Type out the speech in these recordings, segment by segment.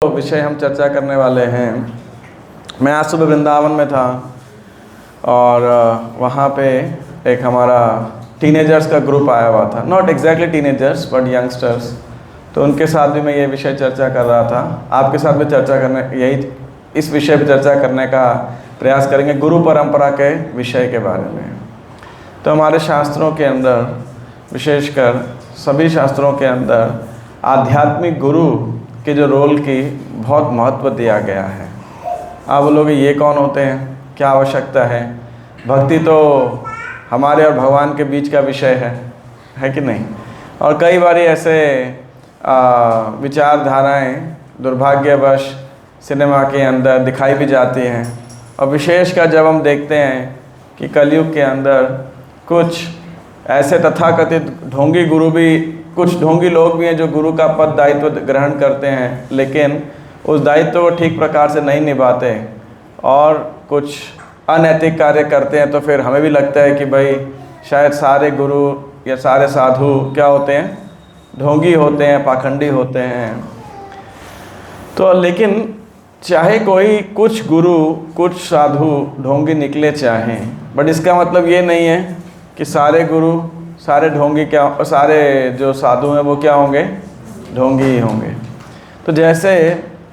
विषय हम चर्चा करने वाले हैं। मैं आज सुबह वृंदावन में था और वहाँ पे एक हमारा टीनेजर्स का ग्रुप आया हुआ था। Not exactly teenagers but youngsters. तो उनके साथ भी मैं ये विषय चर्चा कर रहा था। आपके साथ भी चर्चा करने यही इस विषय पर चर्चा करने का प्रयास करेंगे, गुरु परंपरा के विषय के बारे में। तो हमारे शास्त्रों के अंदर, विशेषकर सभी शास्त्रों के अंदर आध्यात्मिक गुरु के जो रोल की बहुत महत्व दिया गया है। आप बोलोगे ये कौन होते हैं, क्या आवश्यकता है? भक्ति तो हमारे और भगवान के बीच का विषय है कि नहीं? और कई बार ऐसे विचारधाराएं दुर्भाग्यवश सिनेमा के अंदर दिखाई भी जाती हैं। और विशेषकर जब हम देखते हैं कि कलयुग के अंदर कुछ ऐसे तथाकथित ढोंगी गुरु भी, कुछ ढोंगी लोग भी हैं जो गुरु का पद दायित्व ग्रहण करते हैं, लेकिन उस दायित्व को ठीक प्रकार से नहीं निभाते और कुछ अनैतिक कार्य करते हैं। तो फिर हमें भी लगता है कि भाई शायद सारे गुरु या सारे साधु क्या होते हैं, ढोंगी होते हैं, पाखंडी होते हैं। तो लेकिन चाहे कोई कुछ गुरु, कुछ साधु ढोंगी निकले चाहें, बट इसका मतलब ये नहीं है कि सारे गुरु, सारे ढोंगी क्या, सारे जो साधु हैं वो क्या होंगे, ढोंगी ही होंगे। तो जैसे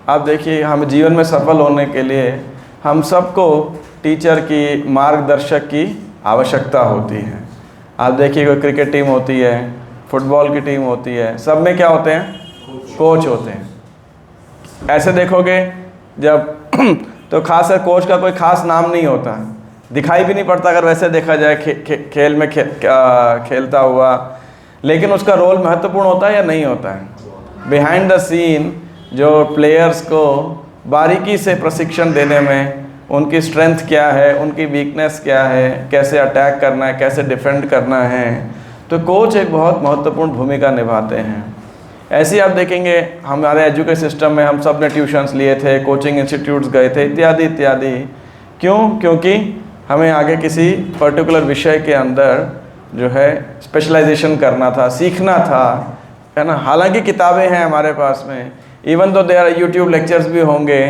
आप देखिए, हम जीवन में सफल होने के लिए हम सबको टीचर की, मार्गदर्शक की आवश्यकता होती है। आप देखिए कोई क्रिकेट टीम होती है, फुटबॉल की टीम होती है, सब में क्या होते हैं, कोच होते हैं। ऐसे देखोगे जब तो खास है, कोच का कोई खास नाम नहीं होता, दिखाई भी नहीं पड़ता अगर वैसे देखा जाए खेल में खेलता हुआ, लेकिन उसका रोल महत्वपूर्ण होता है या नहीं होता है। बिहाइंड द सीन जो प्लेयर्स को बारीकी से प्रशिक्षण देने में, उनकी स्ट्रेंथ क्या है, उनकी वीकनेस क्या है, कैसे अटैक करना है, कैसे डिफेंड करना है, तो कोच एक बहुत महत्वपूर्ण भूमिका निभाते हैं। ऐसे ही आप देखेंगे हमारे एजुकेशन सिस्टम में हम सब ने ट्यूशन्स लिए थे, कोचिंग इंस्टीट्यूट्स गए थे, इत्यादि इत्यादि। क्यों? क्योंकि हमें आगे किसी पर्टिकुलर विषय के अंदर जो है स्पेशलाइजेशन करना था, सीखना था, है ना। हालांकि किताबें हैं हमारे पास में, इवन तो देयर यूट्यूब लेक्चर्स भी होंगे,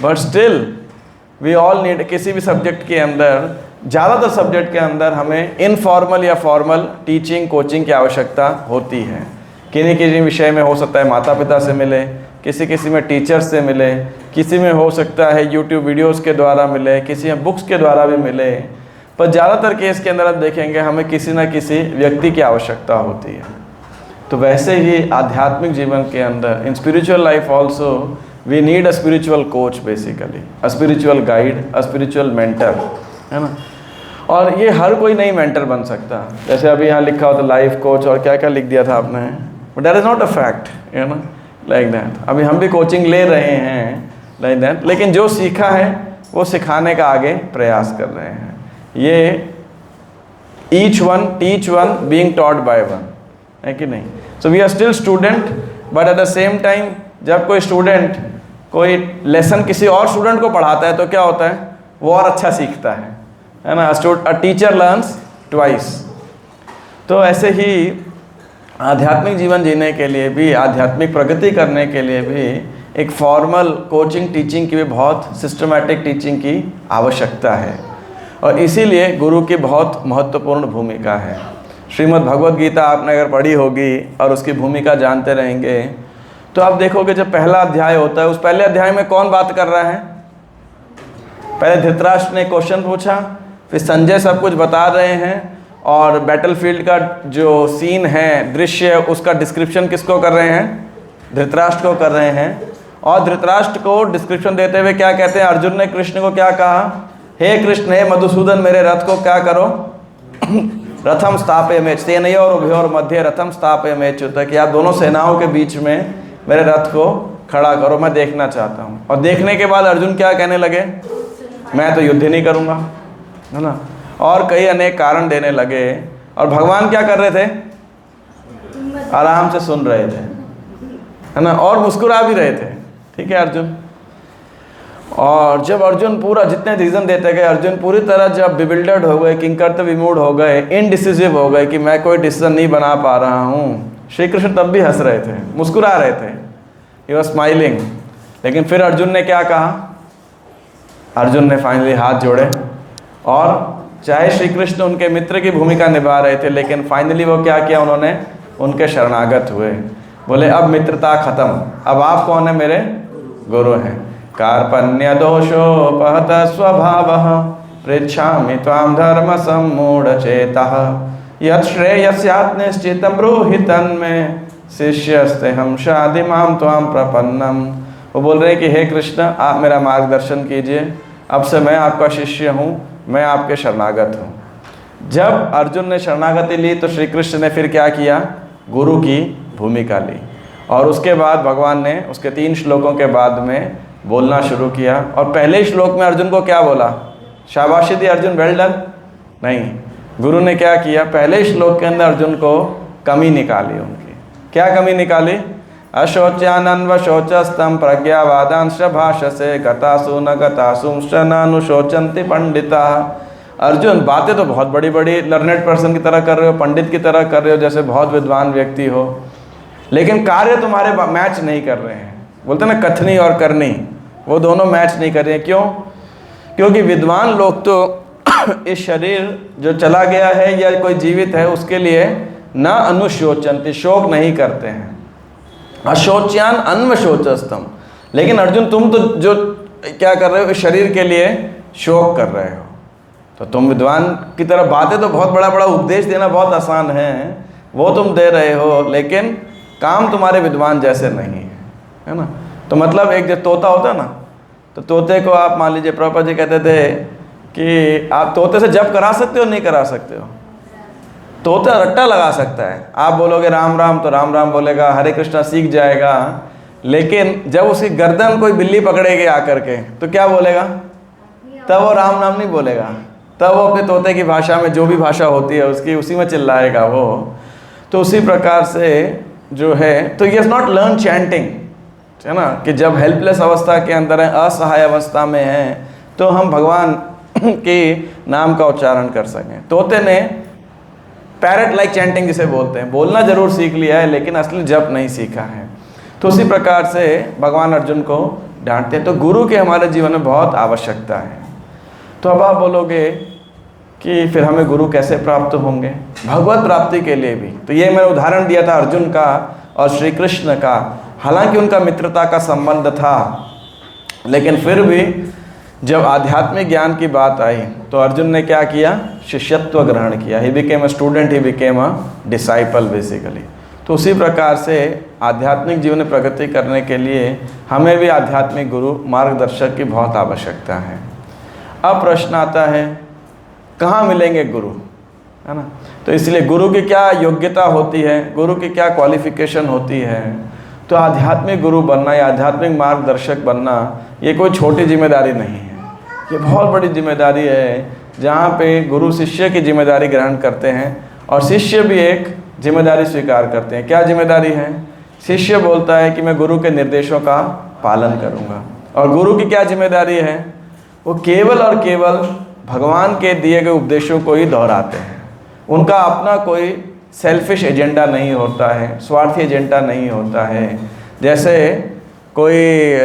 but still we all need, किसी भी सब्जेक्ट के अंदर, ज़्यादातर सब्जेक्ट के अंदर हमें इनफॉर्मल या फॉर्मल टीचिंग, कोचिंग की आवश्यकता होती है। किसी किसी विषय में हो सकता है माता पिता से मिले, किसी में टीचर्स से मिले, किसी में हो सकता है यूट्यूब वीडियोस के द्वारा मिले, किसी में बुक्स के द्वारा भी मिले, पर ज़्यादातर केस के अंदर आप देखेंगे हमें किसी न किसी व्यक्ति की आवश्यकता होती है। तो वैसे ही आध्यात्मिक जीवन के अंदर, in spiritual life also we need a spiritual coach, basically a spiritual guide, a spiritual mentor, है ना। और ये हर कोई नहीं मेंटर बन सकता। जैसे अभी यहाँ लिखा हो तो लाइफ कोच और क्या क्या लिख दिया था आपने, but that is not a fact, है ना, लाइक दैट। अभी हम भी कोचिंग ले रहे हैं लाइक दैट, लेकिन जो सीखा है वो सिखाने का आगे प्रयास कर रहे हैं। ये each one teach one being taught by one, है कि नहीं। So we are still student, but at the same time जब कोई स्टूडेंट कोई लेसन किसी और स्टूडेंट को पढ़ाता है तो क्या होता है, वो और अच्छा सीखता है ना। A teacher learns twice. तो ऐसे ही आध्यात्मिक जीवन जीने के लिए भी, आध्यात्मिक प्रगति करने के लिए भी एक फॉर्मल कोचिंग, टीचिंग की भी, बहुत सिस्टमैटिक टीचिंग की आवश्यकता है। और इसीलिए गुरु की बहुत महत्वपूर्ण भूमिका है। श्रीमद् भगवद गीता आपने अगर पढ़ी होगी और उसकी भूमिका जानते रहेंगे तो आप देखोगे जब पहला अध्याय होता है, उस पहले अध्याय में कौन बात कर रहा है? पहले धृतराष्ट्र ने क्वेश्चन पूछा, फिर संजय सब कुछ बता रहे हैं, और बैटलफील्ड का जो सीन है, दृश्य, उसका डिस्क्रिप्शन किसको कर रहे हैं? धृतराष्ट्र को कर रहे हैं। और धृतराष्ट्र को डिस्क्रिप्शन देते हुए क्या कहते हैं? अर्जुन ने कृष्ण को क्या कहा? हे कृष्ण, हे मधुसूदन, मेरे रथ को क्या करो? रथम स्थापय में सेनयोर उभयोर मध्य रथम स्थापय में च्युत, कि आप दोनों सेनाओं के बीच में मेरे रथ को खड़ा करो, मैं देखना चाहता हूँ। और देखने के बाद अर्जुन क्या कहने लगे? मैं तो युद्ध ही नहीं करूँगा, है ना। और कई अनेक कारण देने लगे, और भगवान क्या कर रहे थे? आराम से सुन रहे थे, है ना, और मुस्कुरा भी रहे थे। ठीक है अर्जुन। और जब अर्जुन पूरा, जितने रीज़न देते गए, अर्जुन पूरी तरह जब बिविल्डर्ड हो गए, किंकर्तव्य विमूढ़ हो गए, इनडिसिसिव हो गए कि मैं कोई डिसीजन नहीं बना पा रहा हूँ, श्री कृष्ण तब भी हंस रहे थे, मुस्कुरा रहे थे। He was smiling. लेकिन फिर अर्जुन ने क्या कहा? अर्जुन ने फाइनली हाथ जोड़े, और चाहे श्री कृष्ण उनके मित्र की भूमिका निभा रहे थे, लेकिन फाइनली वो क्या किया, उन्होंने उनके शरणागत हुए। बोले अब मित्रता खत्म, अब आप कौन है? मेरे गुरु हैं। कार्पण्य दोषोपहत स्वभावः पृच्छामि त्वां धर्म सम्मूढ़ चेतः यत् श्रेयस्यात् निश्चितं ब्रूहि तन्मे शिष्यस्ते हम शादि मां त्वां प्रपन्नम। वो बोल रहे हैं कि हे कृष्ण, आप मेरा मार्गदर्शन कीजिए, अब से मैं आपका शिष्य हूँ, मैं आपके शरणागत हूँ। जब अर्जुन ने शरणागति ली तो श्री कृष्ण ने फिर क्या किया? गुरु की भूमिका ली, और उसके बाद भगवान ने उसके 3 श्लोकों के बाद में बोलना शुरू किया। और पहले श्लोक में अर्जुन को क्या बोला? शाबाशी दी अर्जुन, वेल डन? नहीं, गुरु ने क्या किया? पहले श्लोक के अंदर अर्जुन को कमी निकाली उनकी। क्या कमी निकाली? अशोच्यानन्वशोचस्तम प्रज्ञावादांश भाषसे गतासु न गतासुंश्च नानुशोचन्ति पंडिता। अर्जुन, बातें तो बहुत बड़ी बड़ी लर्नेड पर्सन की तरह कर रहे हो, पंडित की तरह कर रहे हो, जैसे बहुत विद्वान व्यक्ति हो, लेकिन कार्य तुम्हारे मैच नहीं कर रहे हैं। बोलते ना, कथनी और करनी, वो दोनों मैच नहीं कर रहे हैं। क्यों? क्योंकि विद्वान लोग तो इस शरीर जो चला गया है या कोई जीवित है उसके लिए न अनुशोचन्ति, शोक नहीं करते हैं। अशोच्यान अन्वशोचस्तम। लेकिन अर्जुन, तुम तो जो क्या कर रहे हो, इस शरीर के लिए शोक कर रहे हो। तो तुम विद्वान की तरह, बातें तो बहुत बड़ा बड़ा उपदेश देना बहुत आसान है, वो तुम दे रहे हो, लेकिन काम तुम्हारे विद्वान जैसे नहीं है ना। तो मतलब एक जो तोता होता है ना, तो तोते को आप मान लीजिए, प्रभुपाद जी कहते थे कि आप तोते से जप करा सकते हो, नहीं करा सकते हो? तोता रट्टा लगा सकता है, आप बोलोगे राम राम तो राम राम बोलेगा, हरे कृष्णा सीख जाएगा, लेकिन जब उसकी गर्दन कोई बिल्ली पकड़ेगी आकर के तो क्या बोलेगा? तब वो राम राम नहीं बोलेगा, तब वो अपने तोते की भाषा में, जो भी भाषा होती है उसकी, उसी में चिल्लाएगा वो। तो उसी प्रकार से जो है, तो ये इज़ नॉट लर्न चैंटिंग, है ना, कि जब हेल्पलेस अवस्था के अंदर है, असहाय अवस्था में है, तो हम भगवान के नाम का उच्चारण कर सकें। तोते ने पैरट लाइक चैंटिंग जिसे बोलते हैं, बोलना जरूर सीख लिया है, लेकिन असली जप नहीं सीखा है। तो उसी प्रकार से भगवान अर्जुन को डांटते हैं। तो गुरु के हमारे जीवन में बहुत आवश्यकता है। तो अब आप बोलोगे कि फिर हमें गुरु कैसे प्राप्त होंगे? भगवत प्राप्ति के लिए भी। तो ये मैंने उदाहरण दिया था अर्जुन का और श्री कृष्ण का। हालांकि उनका मित्रता का संबंध था, लेकिन फिर भी जब आध्यात्मिक ज्ञान की बात आई तो अर्जुन ने क्या किया? शिष्यत्व ग्रहण किया। He became a student, he became a disciple basically. तो उसी प्रकार से आध्यात्मिक जीवन में प्रगति करने के लिए हमें भी आध्यात्मिक गुरु मार्गदर्शक की बहुत आवश्यकता है। अब प्रश्न आता है, कहाँ मिलेंगे गुरु, है ना? तो इसलिए गुरु की क्या योग्यता होती है, गुरु की क्या क्वालिफिकेशन होती है? तो आध्यात्मिक गुरु बनना या आध्यात्मिक मार्गदर्शक बनना ये कोई छोटी जिम्मेदारी नहीं है, ये बहुत बड़ी जिम्मेदारी है, जहाँ पे गुरु शिष्य की जिम्मेदारी ग्रहण करते हैं और शिष्य भी एक जिम्मेदारी स्वीकार करते हैं। क्या जिम्मेदारी है? शिष्य बोलता है कि मैं गुरु के निर्देशों का पालन करूँगा, और गुरु की क्या जिम्मेदारी है? वो केवल और केवल भगवान के दिए गए उपदेशों को ही दोहराते हैं। उनका अपना कोई सेल्फिश एजेंडा नहीं होता है, स्वार्थी एजेंडा नहीं होता है। जैसे कोई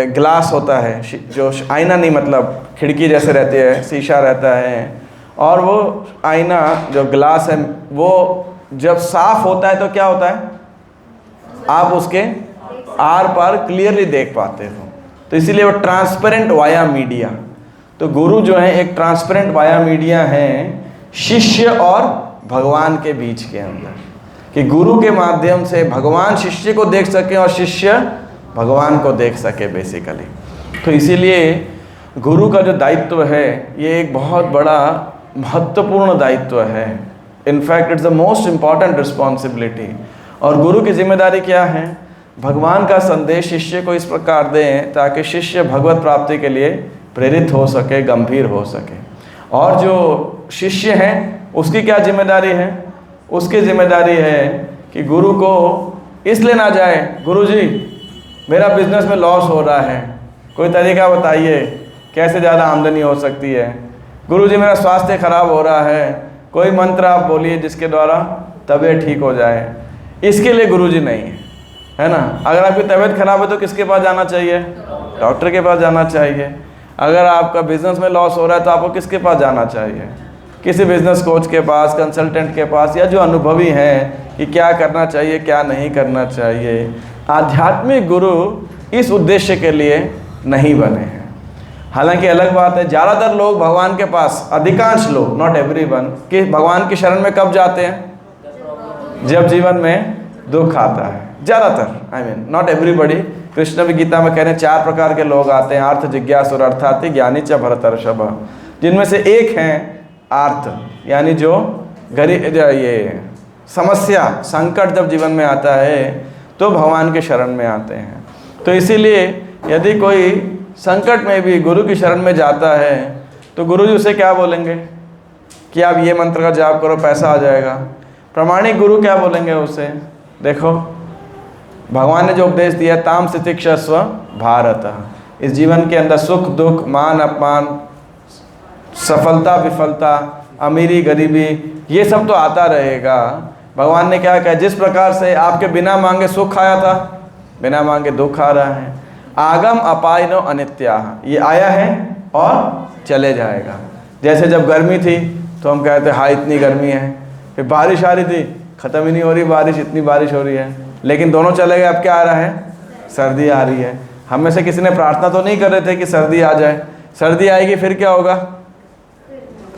ग्लास होता है, जो आईना नहीं, मतलब खिड़की जैसे रहती है, शीशा रहता है, और वो आईना जो ग्लास है वो जब साफ होता है तो क्या होता है? आप उसके आर पार क्लियरली देख पाते हो। तो इसीलिए वो ट्रांसपेरेंट वाया मीडिया। तो गुरु जो है एक ट्रांसपेरेंट वाया मीडिया है शिष्य और भगवान के बीच के अंदर, कि गुरु के माध्यम से भगवान शिष्य को देख सके और शिष्य भगवान को देख सके बेसिकली। तो इसीलिए गुरु का जो दायित्व है ये एक बहुत बड़ा महत्वपूर्ण दायित्व है। In fact it's the most important responsibility. और गुरु की जिम्मेदारी क्या है? भगवान का संदेश शिष्य को इस प्रकार दें ताकि शिष्य भगवत प्राप्ति के लिए प्रेरित हो सके, गंभीर हो सके। और जो शिष्य हैं उसकी क्या जिम्मेदारी है? उसकी जिम्मेदारी है कि गुरु को इसलिए ना जाए, गुरु जी मेरा बिजनेस में लॉस हो रहा है, कोई तरीका बताइए कैसे ज़्यादा आमदनी हो सकती है। गुरु जी मेरा स्वास्थ्य खराब हो रहा है, कोई मंत्र आप बोलिए जिसके द्वारा तबीयत ठीक हो जाए। इसके लिए गुरु जी नहीं है। है ना। अगर आपकी तबीयत खराब है तो किसके पास जाना चाहिए? डॉक्टर के पास जाना चाहिए। अगर आपका बिजनेस में लॉस हो रहा है तो आपको किसके पास जाना चाहिए? किसी बिजनेस कोच के पास, कंसल्टेंट के पास, या जो अनुभवी हैं कि क्या करना चाहिए क्या नहीं करना चाहिए। आध्यात्मिक गुरु इस उद्देश्य के लिए नहीं बने हैं। हालांकि अलग बात है, ज़्यादातर लोग भगवान के पास, अधिकांश लोग, नॉट एवरीवन, कि भगवान की शरण में कब जाते हैं? जब जीवन में दुख आता है। ज़्यादातर, I mean not everybody. Krishna भी गीता में कह रहे हैं 4 प्रकार के लोग आते हैं, अर्थ जिज्ञासु अर्थार्थी ज्ञानी च भरतर्षभ, जिनमें से एक हैं आर्थ, यानी जो ये समस्या संकट जब जीवन में आता है तो भगवान के शरण में आते हैं। तो इसीलिए यदि कोई संकट में भी गुरु की शरण में जाता है तो गुरु जी उसे क्या बोलेंगे कि आप ये मंत्र का जाप करो पैसा आ जाएगा। प्रामाणिक गुरु क्या बोलेंगे उसे? देखो भगवान ने जो उपदेश दिया, ताम तितिक्षस्व भारत, इस जीवन के अंदर सुख दुख, मान अपमान, सफलता विफलता, अमीरी गरीबी, ये सब तो आता रहेगा। भगवान ने क्या कहा? जिस प्रकार से आपके बिना मांगे सुख आया था, बिना मांगे दुख आ रहा है। आगम अपायनो अनित्या, ये आया है और चले जाएगा। जैसे जब गर्मी थी तो हम कहते हाँ इतनी गर्मी है, फिर बारिश आ रही थी, ख़त्म ही नहीं हो रही बारिश, इतनी बारिश हो रही है, लेकिन दोनों चले गए। अब क्या आ रहा है? सर्दी आ रही है। हम में से किसी ने प्रार्थना तो नहीं कर रहे थे कि सर्दी आ जाए। सर्दी आएगी फिर क्या होगा?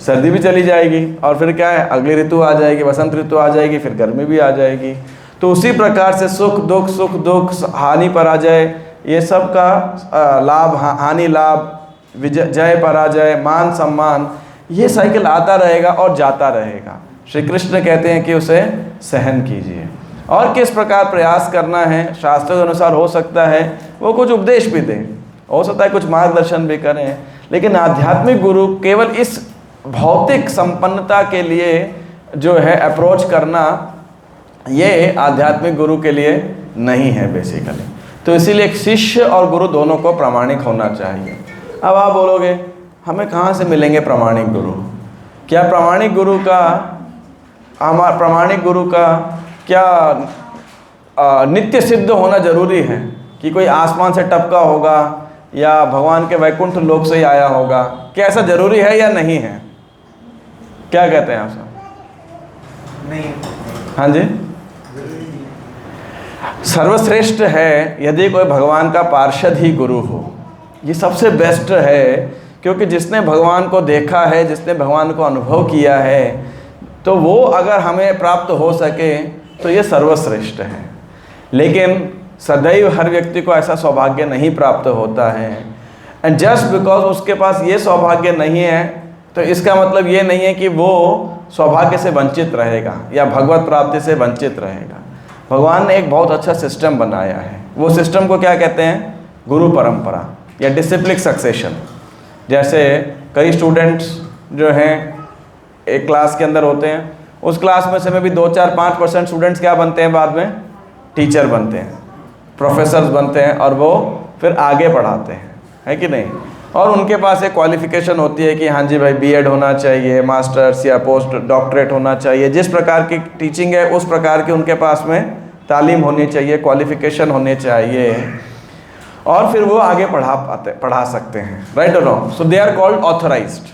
सर्दी भी चली जाएगी और फिर क्या है? अगली ऋतु आ जाएगी, वसंत ऋतु आ जाएगी, फिर गर्मी भी आ जाएगी। तो उसी प्रकार से सुख दुख, हानि पराजय, ये सब का लाभ हानि लाभ, विजय जय पराजय, मान सम्मान, ये साइकिल आता रहेगा और जाता रहेगा। श्री कृष्ण कहते हैं कि उसे सहन कीजिए। और किस प्रकार प्रयास करना है शास्त्रों के अनुसार, हो सकता है वो कुछ उपदेश भी दें, हो सकता है कुछ मार्गदर्शन भी करें, लेकिन आध्यात्मिक गुरु केवल इस भौतिक संपन्नता के लिए जो है अप्रोच करना, ये आध्यात्मिक गुरु के लिए नहीं है बेसिकली। तो इसीलिए एक शिष्य और गुरु दोनों को प्रामाणिक होना चाहिए। अब आप बोलोगे हमें कहाँ से मिलेंगे प्रामाणिक गुरु? क्या प्रामाणिक गुरु का क्या नित्य सिद्ध होना जरूरी है कि कोई आसमान से टपका होगा या भगवान के वैकुंठ लोक से ही आया होगा? क्या ऐसा जरूरी है या नहीं है? क्या कहते हैं आप सब? नहीं। हाँ जी, सर्वश्रेष्ठ है यदि कोई भगवान का पार्षद ही गुरु हो। ये सबसे बेस्ट है, क्योंकि जिसने भगवान को देखा है, जिसने भगवान को अनुभव किया है, तो वो अगर हमें प्राप्त हो सके तो ये सर्वश्रेष्ठ है। लेकिन सदैव हर व्यक्ति को ऐसा सौभाग्य नहीं प्राप्त होता है। एंड जस्ट बिकॉज उसके पास ये सौभाग्य नहीं है तो इसका मतलब ये नहीं है कि वो सौभाग्य से वंचित रहेगा या भगवत प्राप्ति से वंचित रहेगा। भगवान ने एक बहुत अच्छा सिस्टम बनाया है। वो सिस्टम को क्या कहते हैं? गुरु परंपरा या डिसिप्लिन सक्सेशन। जैसे कई स्टूडेंट्स जो हैं एक क्लास के अंदर होते हैं, उस क्लास में से में भी 2-4-5% स्टूडेंट्स क्या बनते हैं? बाद में टीचर बनते हैं, प्रोफेसर्स बनते हैं और वो फिर आगे पढ़ाते हैं, है कि नहीं? और उनके पास एक क्वालिफ़िकेशन होती है कि हाँ जी भाई बीएड होना चाहिए, मास्टर्स या पोस्ट डॉक्टरेट होना चाहिए। जिस प्रकार की टीचिंग है उस प्रकार की उनके पास में तालीम होनी चाहिए, क्वालिफ़िकेशन होने चाहिए, और फिर वो आगे पढ़ा सकते हैं। राइट और wrong? So they are called authorized.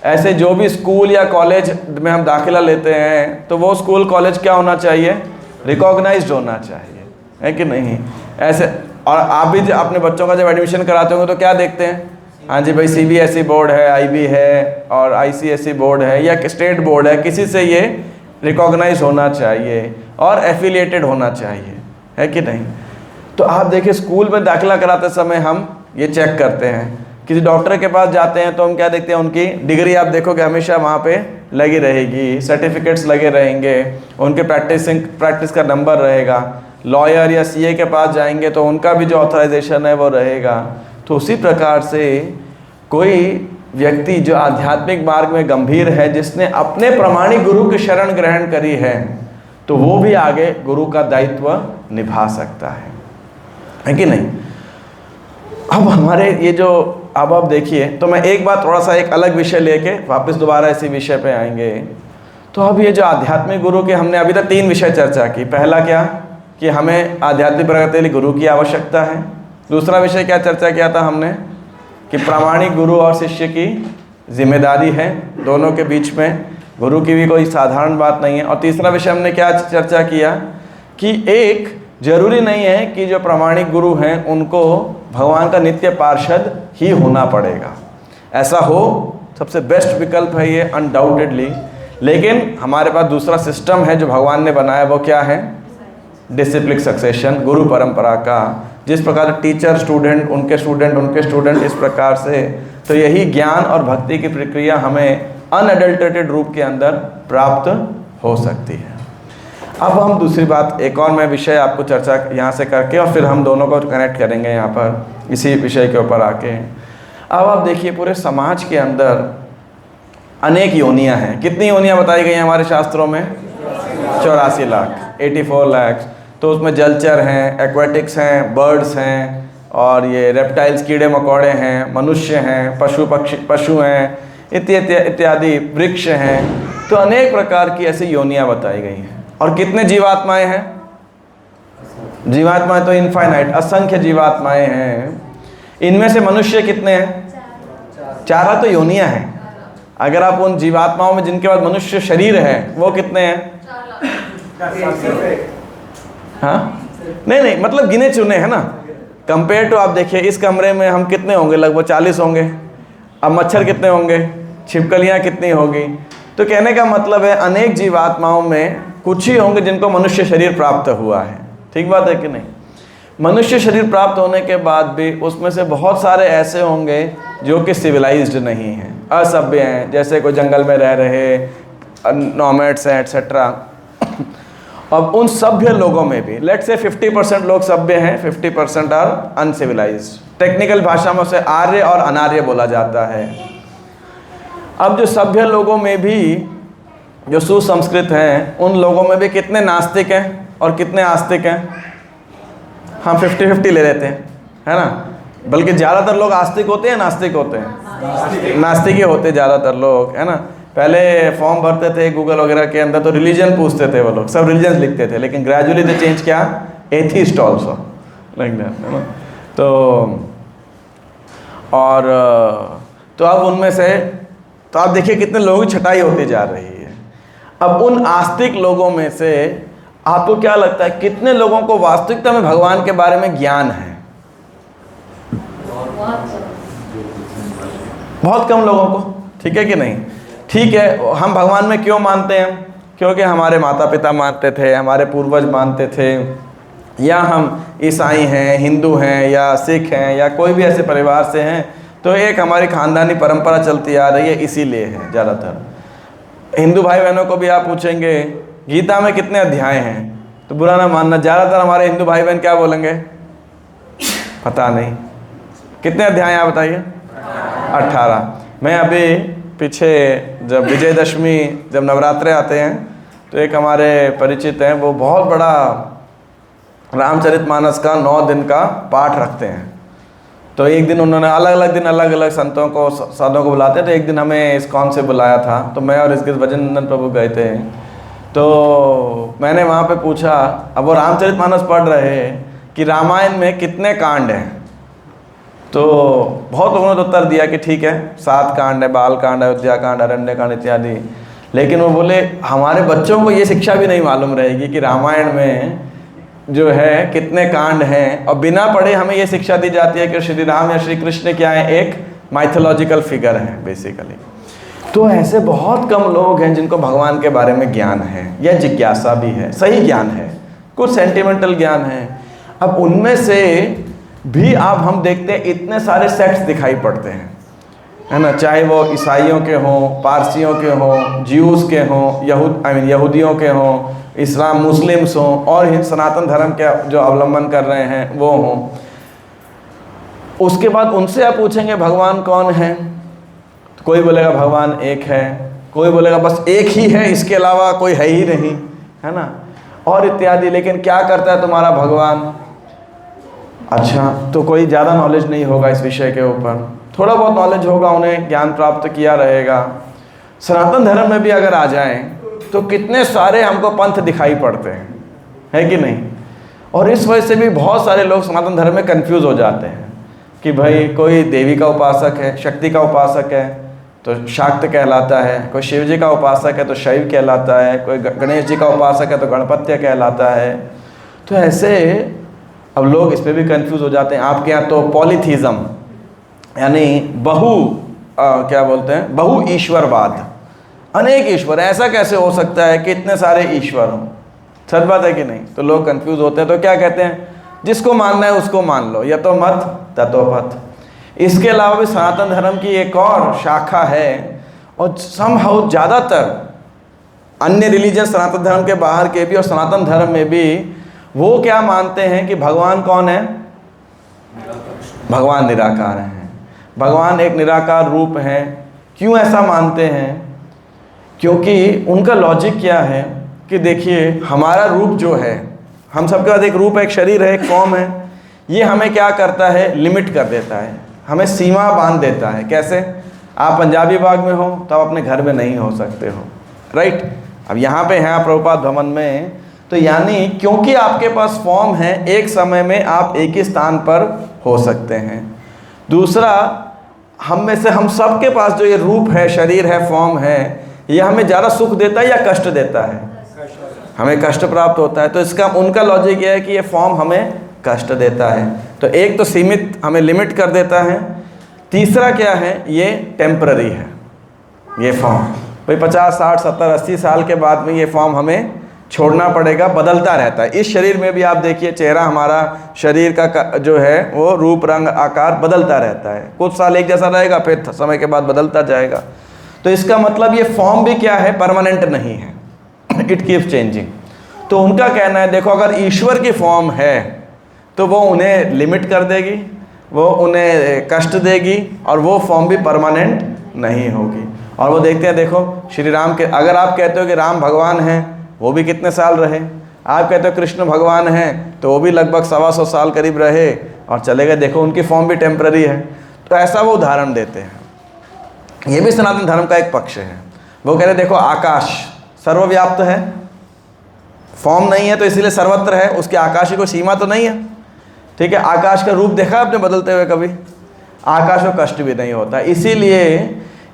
ऐसे जो भी स्कूल या कॉलेज में हम दाखिला लेते हैं तो वो स्कूल कॉलेज क्या होना चाहिए? रिकॉग्नाइज्ड होना चाहिए, है कि नहीं? ऐसे, और आप भी अपने बच्चों का जब एडमिशन कराते होंगे तो क्या देखते हैं? हाँ जी भाई सीबीएसई बोर्ड है, आईबी है और आईसीएसई बोर्ड है या स्टेट बोर्ड है, किसी से ये रिकॉग्नाइज होना चाहिए और एफिलिएटेड होना चाहिए, है कि नहीं? तो आप देखिए स्कूल में दाखिला कराते समय हम ये चेक करते हैं। किसी डॉक्टर के पास जाते हैं तो हम क्या देखते हैं? उनकी डिग्री आप देखोगे हमेशा वहाँ पे लगी रहेगी, सर्टिफिकेट्स लगे रहेंगे, उनके प्रैक्टिस का नंबर रहेगा। लॉयर या सीए के पास जाएंगे तो उनका भी जो ऑथराइजेशन है वो रहेगा। तो उसी प्रकार से कोई व्यक्ति जो आध्यात्मिक मार्ग में गंभीर है, जिसने अपने प्रामाणिक गुरु की शरण ग्रहण करी है, तो वो भी आगे गुरु का दायित्व निभा सकता है कि नहीं? अब हमारे ये जो अब आप देखिए, तो मैं एक बार थोड़ा सा एक अलग विषय लेके वापस दोबारा इसी विषय पे आएंगे। तो अब ये जो आध्यात्मिक गुरु के हमने अभी तक 3 विषय चर्चा की। पहला क्या? कि हमें आध्यात्मिक प्रगति के लिए गुरु की आवश्यकता है। दूसरा विषय क्या चर्चा किया था हमने कि प्रामाणिक गुरु और शिष्य की जिम्मेदारी है, दोनों के बीच में गुरु की भी कोई साधारण बात नहीं है। और तीसरा विषय हमने क्या चर्चा किया कि एक जरूरी नहीं है कि जो प्रामाणिक गुरु हैं उनको भगवान का नित्य पार्षद ही होना पड़ेगा। ऐसा हो सबसे बेस्ट विकल्प है ये अनडाउटेडली, लेकिन हमारे पास दूसरा सिस्टम है जो भगवान ने बनाया, वो क्या है? डिसिप्लिक सक्सेशन, गुरु परंपरा का। जिस प्रकार टीचर स्टूडेंट, उनके स्टूडेंट इस प्रकार से, तो यही ज्ञान और भक्ति की प्रक्रिया हमें अनएडल्टरेटेड रूप के अंदर प्राप्त हो सकती है। अब हम दूसरी बात, एक और मैं विषय आपको चर्चा यहाँ से करके और फिर हम दोनों को कनेक्ट करेंगे यहाँ पर इसी विषय के ऊपर आके। अब आप देखिए पूरे समाज के अंदर अनेक योनियाँ हैं। कितनी योनियाँ बताई गई हैं हमारे शास्त्रों में? 84 लाख, 84 लाख। तो उसमें जलचर हैं, एक्वेटिक्स हैं, बर्ड्स हैं, और ये रेप्टाइल्स कीड़े मकोड़े हैं, मनुष्य हैं, पशु हैं, इत्यादि वृक्ष हैं। तो अनेक प्रकार की ऐसी योनियाँ बताई गई हैं। और कितने जीवात्माएं हैं? जीवात्माएं तो इनफाइनाइट, असंख्य जीवात्माएं हैं। इनमें से मनुष्य कितने हैं? 4 तो योनियां हैं। अगर आप उन जीवात्माओं में जिनके पास मनुष्य शरीर है वो कितने हैं? हाँ नहीं, मतलब गिने चुने हैं ना। कंपेयर टू आप देखिए इस कमरे में हम कितने होंगे? लगभग 40 होंगे। अब मच्छर कितने होंगे? छिपकलियाँ कितनी होगी? तो कहने का मतलब है अनेक जीवात्माओं में कुछ ही होंगे जिनको मनुष्य शरीर प्राप्त हुआ है। ठीक बात है कि नहीं? मनुष्य शरीर प्राप्त होने के बाद भी उसमें से बहुत सारे ऐसे होंगे जो कि सिविलाइज्ड नहीं हैं, असभ्य हैं, जैसे कोई जंगल में रह रहे नोमैड्स हैं एट्सेट्रा। अब उन सभ्य लोगों में भी लेट्स से 50% लोग सभ्य हैं, 50% आर अनसिविलाइज्ड। टेक्निकल भाषा में उसे आर्य और अनार्य बोला जाता है। अब जो सभ्य लोगों में भी जो सुसंस्कृत हैं उन लोगों में भी कितने नास्तिक हैं और कितने आस्तिक हैं? हम 50-50 ले लेते हैं, है ना। बल्कि ज़्यादातर लोग आस्तिक होते हैं, नास्तिक होते हैं? नास्तिक ही होते ज़्यादातर लोग, है ना। पहले फॉर्म भरते थे गूगल वगैरह के अंदर तो रिलीजन पूछते थे वो लोग, सब रिलीजन लिखते थे, लेकिन ग्रेजुअली दे चेंज क्या? एथिस्ट ऑल्सो, लाइक दैट, है ना। तो अब उनमें से तो आप देखिए कितने लोगों की छटाई होती जा रही है। अब उन आस्तिक लोगों में से आपको क्या लगता है कितने लोगों को वास्तविकता में भगवान के बारे में ज्ञान है? बहुत कम लोगों को, ठीक है कि नहीं? ठीक है, हम भगवान में क्यों मानते हैं? क्योंकि हमारे माता पिता मानते थे, हमारे पूर्वज मानते थे, या हम ईसाई हैं, हिंदू हैं, या सिख हैं, या कोई भी ऐसे परिवार से हैं, तो एक हमारी खानदानी परंपरा चलती आ रही है, इसीलिए है। ज़्यादातर हिंदू भाई बहनों को भी आप पूछेंगे गीता में कितने अध्याय हैं, तो बुरा ना मानना, ज़्यादातर हमारे हिंदू भाई बहन क्या बोलेंगे? पता नहीं। कितने अध्याय हैं आप बताइए? 18। मैं अभी पीछे जब विजयदशमी, जब नवरात्रे आते हैं, तो एक हमारे परिचित हैं, वो बहुत बड़ा रामचरितमानस का 9 दिन का पाठ रखते हैं। तो एक दिन उन्होंने अलग अलग दिन अलग अलग संतों को, साधुओं को बुलाते हैं। तो एक दिन हमें इस्कॉन से बुलाया था, तो मैं और इसके भजन नंदन प्रभु गए थे। तो मैंने वहाँ पे पूछा, अब वो रामचरितमानस पढ़ रहे हैं कि रामायण में कितने कांड हैं। तो बहुत लोगों ने तो उत्तर दिया कि ठीक है 7 कांड है, बाल कांड, अयोध्या कांड, अरण्य कांड इत्यादि। लेकिन वो बोले हमारे बच्चों को ये शिक्षा भी नहीं मालूम रहेगी कि रामायण में जो है कितने कांड हैं, और बिना पढ़े हमें ये शिक्षा दी जाती है कि श्री राम या श्री कृष्ण क्या है? एक माइथोलॉजिकल फिगर है बेसिकली। तो ऐसे बहुत कम लोग हैं जिनको भगवान के बारे में ज्ञान है, या जिज्ञासा भी है, सही ज्ञान है, कुछ सेंटिमेंटल ज्ञान है। अब उनमें से भी आप हम देखते हैं इतने सारे सेक्ट्स दिखाई पड़ते हैं, है ना। चाहे वो ईसाइयों के हों, पारसियों के हों, ज्यूस के हों, यहूदियों के हों, इस्लाम मुस्लिम्स हों, और सनातन धर्म के जो अवलंबन कर रहे हैं वो हों। उसके बाद उनसे आप पूछेंगे भगवान कौन है, तो कोई बोलेगा भगवान एक है, कोई बोलेगा बस एक ही है, इसके अलावा कोई है ही नहीं, है ना, और इत्यादि। लेकिन क्या करता है तुम्हारा भगवान? अच्छा, तो कोई ज़्यादा नॉलेज नहीं होगा इस विषय के ऊपर, थोड़ा बहुत नॉलेज होगा, उन्हें ज्ञान प्राप्त किया रहेगा। सनातन धर्म में भी अगर आ जाएं तो कितने सारे हमको पंथ दिखाई पड़ते हैं, है कि नहीं? और इस वजह से भी बहुत सारे लोग सनातन धर्म में कंफ्यूज हो जाते हैं कि भाई कोई देवी का उपासक है, शक्ति का उपासक है तो शाक्त कहलाता है, कोई शिव जी का उपासक है तो शैव कहलाता है, कोई गणेश जी का उपासक है तो गणपत्य कहलाता है। तो ऐसे अब लोग इस पर भी कंफ्यूज हो जाते हैं। आपके यहाँ तो पॉलीथीज़म यानी क्या बोलते हैं, बहु ईश्वरवाद, अनेक ईश्वर, ऐसा कैसे हो सकता है कि इतने सारे ईश्वर हों? सच बात है कि नहीं? तो लोग कंफ्यूज होते हैं। तो क्या कहते हैं, जिसको मानना है उसको मान लो, या तो मत तत्वपथ। इसके अलावा भी सनातन धर्म की एक और शाखा है, और समहाउ ज़्यादातर अन्य रिलीजन सनातन धर्म के बाहर के भी और सनातन धर्म में भी वो क्या मानते हैं कि भगवान कौन है? भगवान निराकार हैं, भगवान एक निराकार रूप है। क्यों ऐसा मानते हैं? क्योंकि उनका लॉजिक क्या है कि देखिए, हमारा रूप जो है, हम सबके पास एक रूप है, एक शरीर है, एक फॉर्म है, ये हमें क्या करता है? लिमिट कर देता है, हमें सीमा बांध देता है। कैसे? आप पंजाबी बाग में हो तो आप अपने घर में नहीं हो सकते हो, राइट? अब यहाँ पे हैं आप प्रभुपाद भवन में, तो यानी क्योंकि आपके पास फॉर्म है, एक समय में आप एक ही स्थान पर हो सकते हैं। दूसरा, हम में से हम सब के पास जो ये रूप है, शरीर है, फॉर्म है, ये हमें ज़्यादा सुख देता है या कष्ट देता है? हमें कष्ट प्राप्त होता है। तो इसका उनका लॉजिक ये है कि ये फॉर्म हमें कष्ट देता है। तो एक तो सीमित, हमें लिमिट कर देता है। तीसरा क्या है? ये टेम्पररी है, ये फॉर्म भाई 50, 60, 70, 80 साल के बाद में ये फॉर्म हमें छोड़ना पड़ेगा, बदलता रहता है। इस शरीर में भी आप देखिए, चेहरा हमारा, शरीर का जो है वो रूप, रंग, आकार बदलता रहता है। कुछ साल एक जैसा रहेगा, फिर समय के बाद बदलता जाएगा। तो इसका मतलब ये फॉर्म भी क्या है? परमानेंट नहीं है, इट कीप्स चेंजिंग। तो उनका कहना है, देखो, अगर ईश्वर की फॉर्म है तो वो उन्हें लिमिट कर देगी, वो उन्हें कष्ट देगी, और वो फॉर्म भी परमानेंट नहीं होगी। और वो देखते हैं, देखो श्री राम के, अगर आप कहते हो कि राम भगवान हैं, वो भी कितने साल रहे। आप कहते हो कृष्ण भगवान हैं, तो वो भी लगभग 125 साल करीब रहे और चले गए। देखो उनकी फॉर्म भी टेम्पररी है। तो ऐसा वो उदाहरण देते हैं। ये भी सनातन धर्म का एक पक्ष है। वो कह रहे देखो, आकाश सर्वव्याप्त है, फॉर्म नहीं है तो इसीलिए सर्वत्र है, उसके आकाश की कोई सीमा तो नहीं है, ठीक है? आकाश का रूप देखा आपने बदलते हुए कभी? आकाश को कष्ट भी नहीं होता। इसीलिए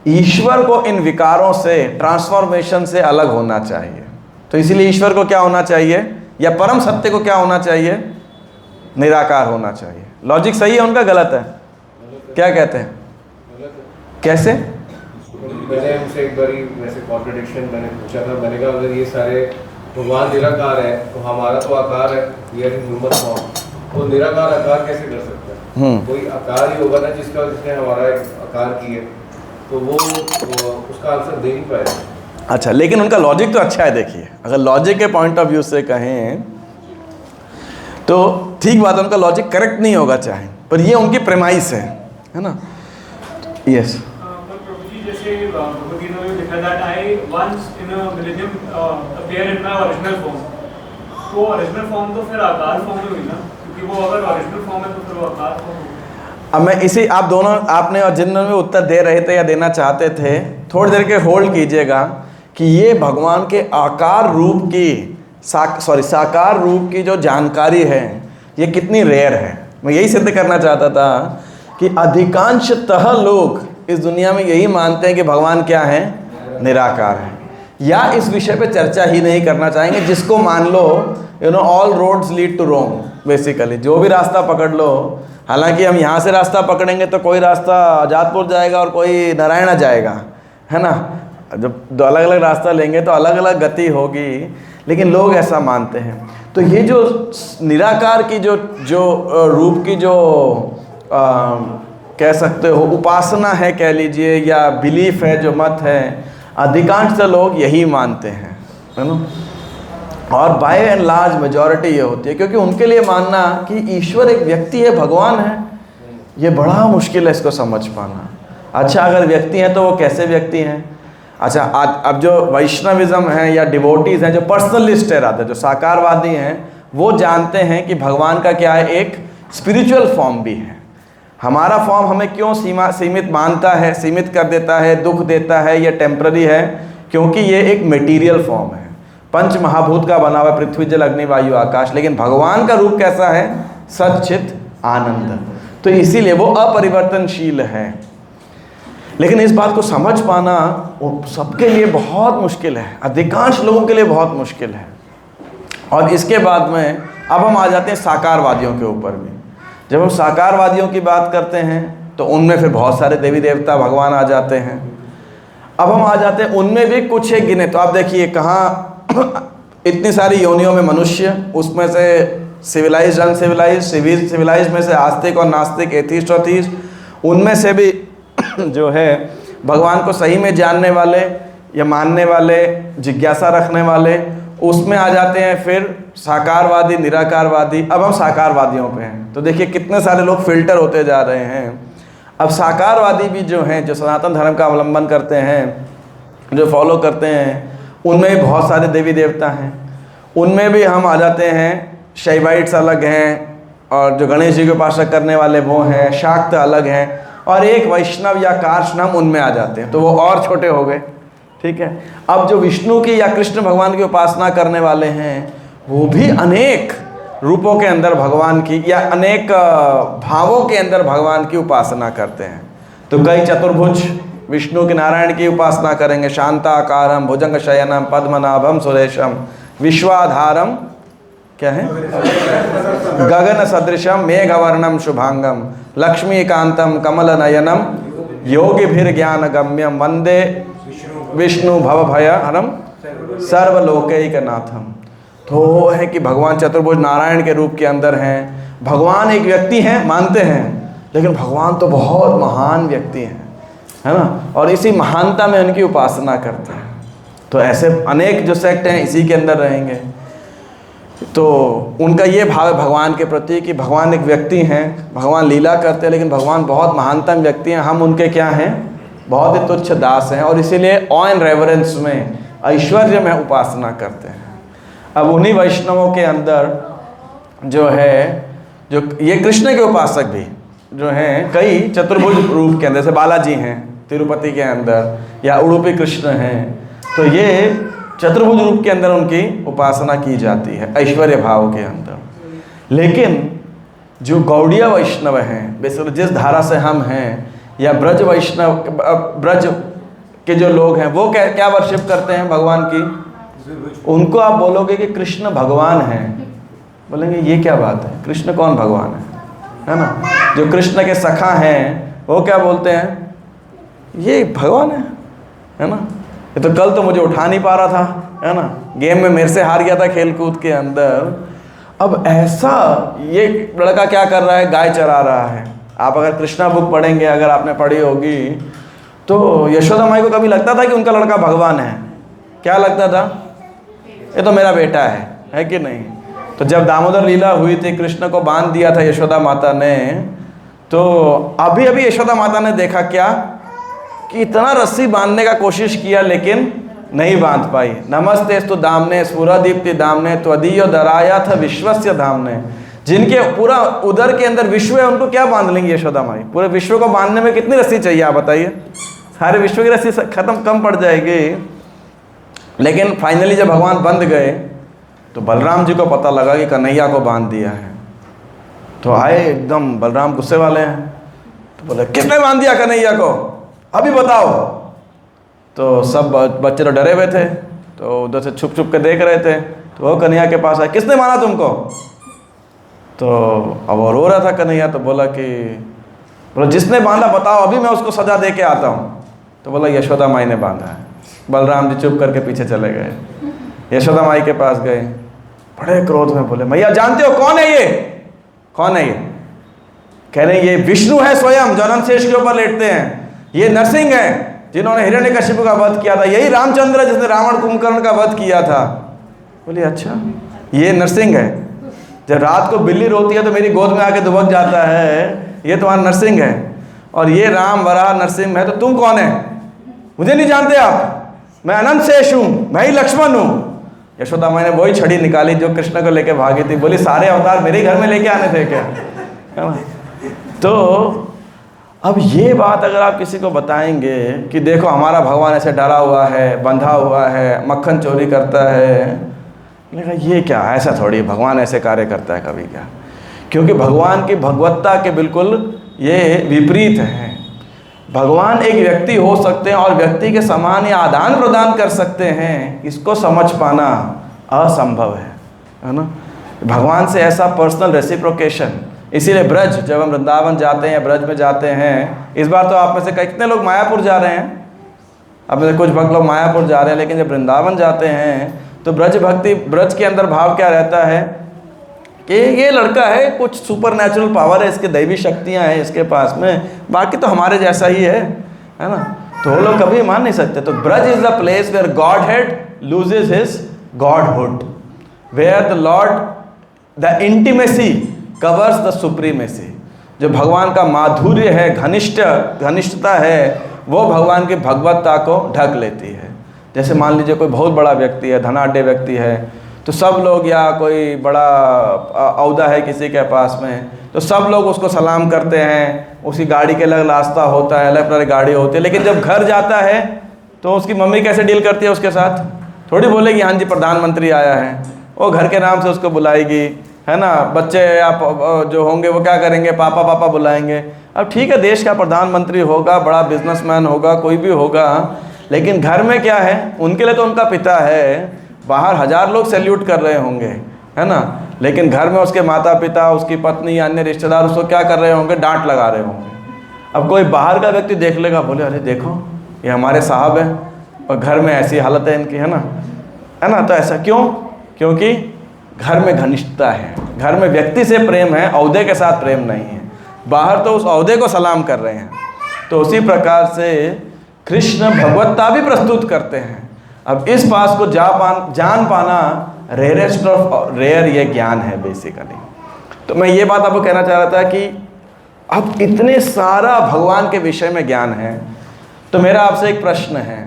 ईश्वर को इन विकारों से, ट्रांसफॉर्मेशन से अलग होना चाहिए। तो इसीलिए ईश्वर को क्या होना चाहिए, या परम सत्य को क्या होना चाहिए? निराकार होना चाहिए। लॉजिक सही है उनका, गलत है? क्या कहते हैं, कैसे? मैंने हमसे एक बार वैसे कॉन्ट्रडिक्शन मैंने पूछा था। मैंने कहा अगर ये सारे भगवान निराकार है तो हमारा तो आकार है, ये ह्यूमन फॉर्म, तो निराकार आकार कैसे कर सकता है? कोई आकार ही होगा ना जिसने हमारा एक आकार किया, तो वो उसका आंसर दे नहीं पाएगा। अच्छा, लेकिन उनका लॉजिक तो अच्छा है। देखिए, अगर लॉजिक के पॉइंट ऑफ व्यू से कहें तो ठीक बात है, उनका लॉजिक करेक्ट नहीं होगा चाहे, पर ये उनकी प्रेमाइस है ना? यस। जैसे भगवद गीता में लिखा that I once in a millennium appear in my original form. तो ओरिजिनल फॉर्म तो फिर आकार फॉर्म में हुई ना, क्योंकि वो अगर ओरिजिनल फॉर्म है तो फिर वो आकार फॉर्म होगा। अब मैं इसी, आप दोनों, आपने और जिन्होंने भी उत्तर दे रहे थे या देना चाहते थे, थोड़ी देर के होल्ड कीजिएगा कि ये भगवान के आकार रूप की साकार रूप की जो जानकारी है, ये कितनी रेयर है। मैं यही सिद्ध करना चाहता था कि अधिकांशतः लोग इस दुनिया में यही मानते हैं कि भगवान क्या है? निराकार है, या इस विषय पे चर्चा ही नहीं करना चाहेंगे। जिसको मान लो, all roads lead to Rome, basically जो भी रास्ता पकड़ लो। हालांकि हम यहाँ से रास्ता पकड़ेंगे तो कोई रास्ता आजादपुर जाएगा और कोई नारायणा जाएगा, है ना? जब दो अलग अलग रास्ता लेंगे तो अलग अलग गति होगी, लेकिन लोग ऐसा मानते हैं। तो ये जो निराकार की जो रूप की जो कह सकते हो उपासना है, कह लीजिए, या बिलीफ है, जो मत है, अधिकांश लोग यही मानते हैं, है ना? और बाय एंड लार्ज मेजॉरिटी ये होती है, क्योंकि उनके लिए मानना कि ईश्वर एक व्यक्ति है, भगवान है, ये बड़ा मुश्किल है इसको समझ पाना। अच्छा, अगर व्यक्ति हैं तो वो कैसे व्यक्ति हैं? अच्छा, अब जो वैष्णविज्म है या डिवोटीज़ हैं, जो पर्सनलिस्ट है, राधे जो साकारवादी हैं, वो जानते हैं कि भगवान का क्या है? एक स्पिरिचुअल फॉर्म भी है। हमारा फॉर्म हमें क्यों सीमित मानता है, सीमित कर देता है, दुख देता है, ये टेम्पररी है, क्योंकि ये एक मटेरियल फॉर्म है। पंच महाभूत का बना हुआ पृथ्वी जल अग्नि वायु आकाश, लेकिन भगवान का रूप कैसा है? सच्चित आनंद। तो इसीलिए वो अपरिवर्तनशील है। लेकिन इस बात को समझ पाना वो सबके लिए बहुत मुश्किल है, अधिकांश लोगों के लिए बहुत मुश्किल है। और इसके बाद में अब हम आ जाते हैं साकारवादियों के ऊपर भी। जब हम साकारवादियों की बात करते हैं तो उनमें फिर बहुत सारे देवी देवता भगवान आ जाते हैं। अब हम आ जाते हैं उनमें भी कुछ एक गिने। तो आप देखिए कहाँ इतनी सारी योनियों में मनुष्य, उसमें से सिविलाइज अनसिविलाइज, सिविलाइज में से आस्तिक और नास्तिक, एथीस्ट और थीस्ट, उनमें से भी जो है भगवान को सही में जानने वाले या मानने वाले, जिज्ञासा रखने वाले, उसमें आ जाते हैं फिर साकारवादी, निराकारवादी। अब हम साकारवादियों पे हैं। तो देखिए कितने सारे लोग फिल्टर होते जा रहे हैं। अब साकारवादी भी जो हैं, जो सनातन धर्म का अवलंबन करते हैं, जो फॉलो करते हैं, उनमें भी बहुत सारे देवी देवता हैं। उनमें भी हम आ जाते हैं, शैवाइट्स अलग हैं, और जो गणेश जी के उपासक करने वाले वो हैं, शाक्त अलग हैं, और एक वैष्णव या कार्ष्णम उनमें आ जाते हैं। तो वो और छोटे हो गए, ठीक है। अब जो विष्णु की या कृष्ण भगवान की उपासना करने वाले हैं, वो भी अनेक रूपों के अंदर भगवान की या अनेक भावों के अंदर भगवान की उपासना करते हैं। तो कई चतुर्भुज विष्णु के, नारायण की उपासना करेंगे, शांताकारम भुजंग शयनम पद्मनाभम सुरेशम विश्वाधारम, क्या है, गगन सदृशम मेघवर्णम शुभांगम लक्ष्मीकांतम कमल नयनम योगिभिर ज्ञान गम्यम वंदे विष्णु भव भय हरम सर्वलोकैकनाथम। तो वो है कि भगवान चतुर्भुज नारायण के रूप के अंदर हैं। भगवान एक व्यक्ति हैं, मानते हैं, लेकिन भगवान तो बहुत महान व्यक्ति हैं, है ना, और इसी महानता में उनकी उपासना करते हैं। तो ऐसे अनेक जो सेक्ट हैं इसी के अंदर रहेंगे। तो उनका ये भाव है भगवान के प्रति कि भगवान एक व्यक्ति हैं, भगवान लीला करते हैं, लेकिन भगवान बहुत महानतम व्यक्ति हैं, हम उनके क्या हैं, बहुत ही तुच्छ दास हैं, और इसीलिए ऑ एंड रेवरेंस में, ऐश्वर्य में उपासना करते हैं। अब उन्हीं वैष्णवों के अंदर जो है, जो ये कृष्ण के उपासक भी जो हैं, कई चतुर्भुज रूप के अंदर, जैसे बालाजी हैं तिरुपति के अंदर, या उडुपी कृष्ण हैं, तो ये चतुर्भुज रूप के अंदर उनकी उपासना की जाती है, ऐश्वर्य भाव के अंदर। लेकिन जो गौड़ीय वैष्णव हैं, बेसिकली जिस धारा से हम हैं, या ब्रज वैष्णव, ब्रज के जो लोग हैं, वो क्या वर्शिप करते हैं भगवान की? उनको आप बोलोगे कि कृष्ण भगवान हैं, बोलेंगे ये क्या बात है, कृष्ण कौन भगवान है ना। जो कृष्ण के सखा हैं वो क्या बोलते हैं, ये भगवान है ना। ये तो कल तो मुझे उठा नहीं पा रहा था, है ना, गेम में मेरे से हार गया था खेल कूद के अंदर। अब ऐसा ये लड़का क्या कर रहा है, गाय चरा रहा है। आप अगर कृष्णा बुक पढ़ेंगे, अगर आपने पढ़ी होगी, तो यशोदा माई को कभी लगता था कि उनका लड़का भगवान है? क्या लगता था, ये तो मेरा बेटा है कि नहीं। तो जब दामोदर लीला हुई थी, कृष्ण को बांध दिया था यशोदा माता ने, तो अभी अभी यशोदा माता ने देखा क्या कि इतना रस्सी बांधने का कोशिश किया, लेकिन नहीं बांध पाई। नमस्तेस्तु दामने स्फुरदीप्ति दामने त्वदीयो दरायाथ विश्वस्य धामने। जिनके पूरा उदर के अंदर विश्व है, उनको क्या बांध लेंगी यशोदा माई? पूरे विश्व को बांधने में कितनी रस्सी चाहिए आप बताइए? सारे विश्व की रस्सी खत्म, कम पड़ जाएगी। लेकिन फाइनली जब भगवान बंध गए, तो बलराम जी को पता लगा कि कन्हैया को बांध दिया है। तो आए एकदम, बलराम गुस्से वाले हैं, तो बोले किसने बांध दिया कन्हैया को, अभी बताओ। तो सब बच्चे तो डरे हुए थे, तो उधर से छुप छुप के देख रहे थे। तो वो कन्हैया के पास आए, किसने मारा तुमको? तो अब वो रो रहा था कन्हैया। तो बोला जिसने बांधा बताओ, अभी मैं उसको सजा दे के आता हूँ। तो बोला यशोदा माई ने बांधा है। बलराम जी चुप करके पीछे चले गए, यशोदा माई के पास गए, बड़े क्रोध में बोले, मैया जानते हो कौन है ये, कौन है ये? कह रहे ये विष्णु है स्वयं, जो अनंत शेष के ऊपर लेटते हैं। ये नरसिंह है, जिन्होंने हिरण्यकशिपु का वध किया था। यही रामचंद्र जिसने रावण कुंभकर्ण का वध किया था। बोले अच्छा, ये नरसिंह है। जब रात को बिल्ली रोती है तो मेरी गोद में आके दुबक जाता है, ये तुम्हारा नरसिंह है। और ये राम वराह नरसिंह है, तो तुम कौन है? मुझे नहीं जानते आप? मैं अनंत शेष हूँ, मैं ही लक्ष्मण हूँ। यशोदा माई ने वही छड़ी निकाली जो कृष्ण को लेके भागी थी। बोली सारे अवतार मेरे घर में लेके आने थे क्या, है ना? तो अब ये बात अगर आप किसी को बताएंगे कि देखो हमारा भगवान ऐसे डरा हुआ है, बंधा हुआ है, मक्खन चोरी करता है, लेकिन ये क्या, ऐसा थोड़ी भगवान ऐसे कार्य करता है कभी क्या। क्योंकि भगवान की भगवत्ता के बिल्कुल ये विपरीत है। भगवान एक व्यक्ति हो सकते हैं और व्यक्ति के समान ही आदान प्रदान कर सकते हैं, इसको समझ पाना असंभव है ना। भगवान से ऐसा पर्सनल रेसिप्रोकेशन, इसीलिए ब्रज, जब हम वृंदावन जाते हैं, ब्रज में जाते हैं, इस बार तो आप में से कितने लोग मायापुर जा रहे हैं? अब में से कुछ भक्त लोग मायापुर जा रहे हैं, लेकिन जब वृंदावन जाते हैं तो ब्रज भक्ति, ब्रज के अंदर भाव क्या रहता है कि ये लड़का है, कुछ सुपर नेचुरल पावर है, इसके दैवी शक्तियाँ हैं इसके पास में, बाकी तो हमारे जैसा ही है ना। तो वो लोग कभी मान नहीं सकते। तो Braj is the place where God head loses his godhood, where the Lord the intimacy covers the supremacy. जो भगवान का माधुर्य है, घनिष्ठता है, वो भगवान की भगवत्ता को ढक लेती है। जैसे मान लीजिए कोई बहुत बड़ा व्यक्ति है, धनाढ्य व्यक्ति है, तो सब लोग, या कोई बड़ा औदा है किसी के पास में, तो सब लोग उसको सलाम करते हैं, उसकी गाड़ी के अलग रास्ता होता है, अलग तरह गाड़ी होती है। लेकिन जब घर जाता है तो उसकी मम्मी कैसे डील करती है उसके साथ? थोड़ी बोलेगी हाँ जी प्रधानमंत्री आया है, वो घर के नाम से उसको बुलाएगी, है ना। बच्चे या जो होंगे वो क्या करेंगे, पापा पापा बुलाएंगे। अब ठीक है, देश का प्रधानमंत्री होगा, बड़ा बिजनेसमैन होगा, कोई भी होगा, लेकिन घर में क्या है, उनके लिए तो उनका पिता है। बाहर 1000 लोग सैल्यूट कर रहे होंगे, है ना, लेकिन घर में उसके माता पिता, उसकी पत्नी, अन्य रिश्तेदार उसको क्या कर रहे होंगे, डांट लगा रहे होंगे। अब कोई बाहर का व्यक्ति देख लेगा, बोले अरे देखो ये हमारे साहब हैं और घर में ऐसी हालत है इनकी, है ना। तो ऐसा क्यों? क्योंकि घर में घनिष्ठता है, घर में व्यक्ति से प्रेम है, औहदे के साथ प्रेम नहीं है। बाहर तो उस औहदे को सलाम कर रहे हैं। तो उसी प्रकार से कृष्ण भगवत्ता भी प्रस्तुत करते हैं। अब इस बात को जान पाना रेयरेस्ट ऑफ रेयर ये ज्ञान है बेसिकली। तो मैं ये बात आपको कहना चाह रहा था कि अब इतने सारा भगवान के विषय में ज्ञान है, तो मेरा आपसे एक प्रश्न है,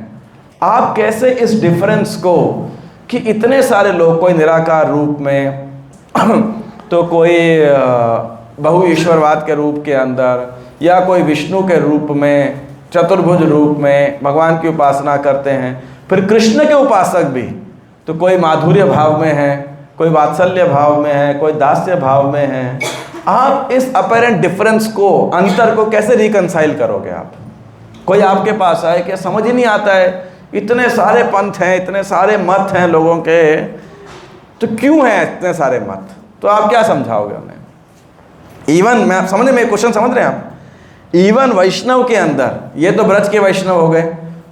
आप कैसे इस डिफरेंस को, कि इतने सारे लोग, कोई निराकार रूप में तो कोई बहु ईश्वरवाद के रूप के अंदर, या कोई विष्णु के रूप में, चतुर्भुज रूप में भगवान की उपासना करते हैं, फिर कृष्ण के उपासक भी, तो कोई माधुर्य भाव में है, कोई वात्सल्य भाव में है, कोई दास्य भाव में है। आप इस अपेरेंट डिफरेंस को, अंतर को कैसे रिकंसाइल करोगे? आप, कोई आपके पास आए, क्या समझ ही नहीं आता है, इतने सारे पंथ हैं, इतने सारे मत हैं लोगों के, तो क्यों हैं इतने सारे मत? तो आप क्या समझाओगे उन्हें? इवन मैं समझ में क्वेश्चन समझ रहे हैं आप? इवन वैष्णव के अंदर, ये तो ब्रज के वैष्णव हो गए,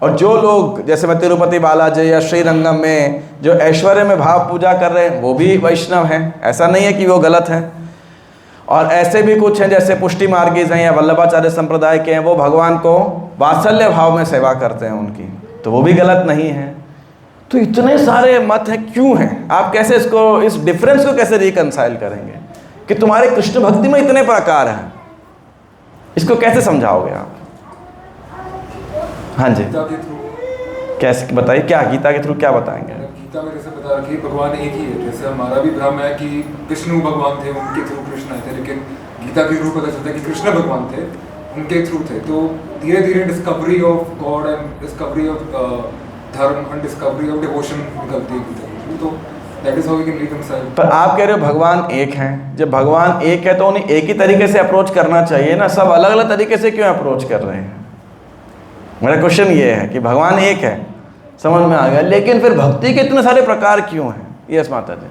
और जो लोग जैसे मैं तिरुपति बालाजी या श्रीरंगम में जो ऐश्वर्य में भाव पूजा कर रहे हैं, वो भी वैष्णव हैं, ऐसा नहीं है कि वो गलत हैं। और ऐसे भी कुछ हैं जैसे पुष्टि मार्गीज हैं या वल्लभाचार्य संप्रदाय के हैं, वो भगवान को वात्सल्य भाव में सेवा करते हैं उनकी, तो वो भी गलत नहीं है। तो इतने सारे मत हैं, क्यों हैं? आप कैसे इसको, इस डिफरेंस को कैसे रिकंसाइल करेंगे कि तुम्हारे कृष्ण भक्ति में इतने प्रकार हैं? इसको कैसे समझाओगे आप? हाँ जी, गीता के थ्रू। कैसे बताइए, क्या गीता के थ्रू क्या बताएंगे? गीता में जैसे बता रखी है भगवान एक ही है। जैसे हमारा भी भ्रम है कि विष्णु भगवान थे, उनके थ्रू कृष्ण आए थे, लेकिन गीता के थ्रू पता चलता है कि कृष्ण भगवान थे, उनके थ्रू थे। तो धीरे धीरे discovery of God and discovery of dharma and discovery of devotion निकलती है गीता के थ्रू। तो that is how we can reconcile. पर आप कह रहे हो भगवान एक हैं, जब भगवान एक है तो उन्हें एक ही तरीके से अप्रोच करना चाहिए ना, सब अलग अलग तरीके से क्यों अप्रोच कर रहे हैं? मेरा क्वेश्चन ये है कि भगवान एक है, समझ में आ गया, लेकिन फिर भक्ति के इतने सारे प्रकार क्यों हैं? यस माता जी।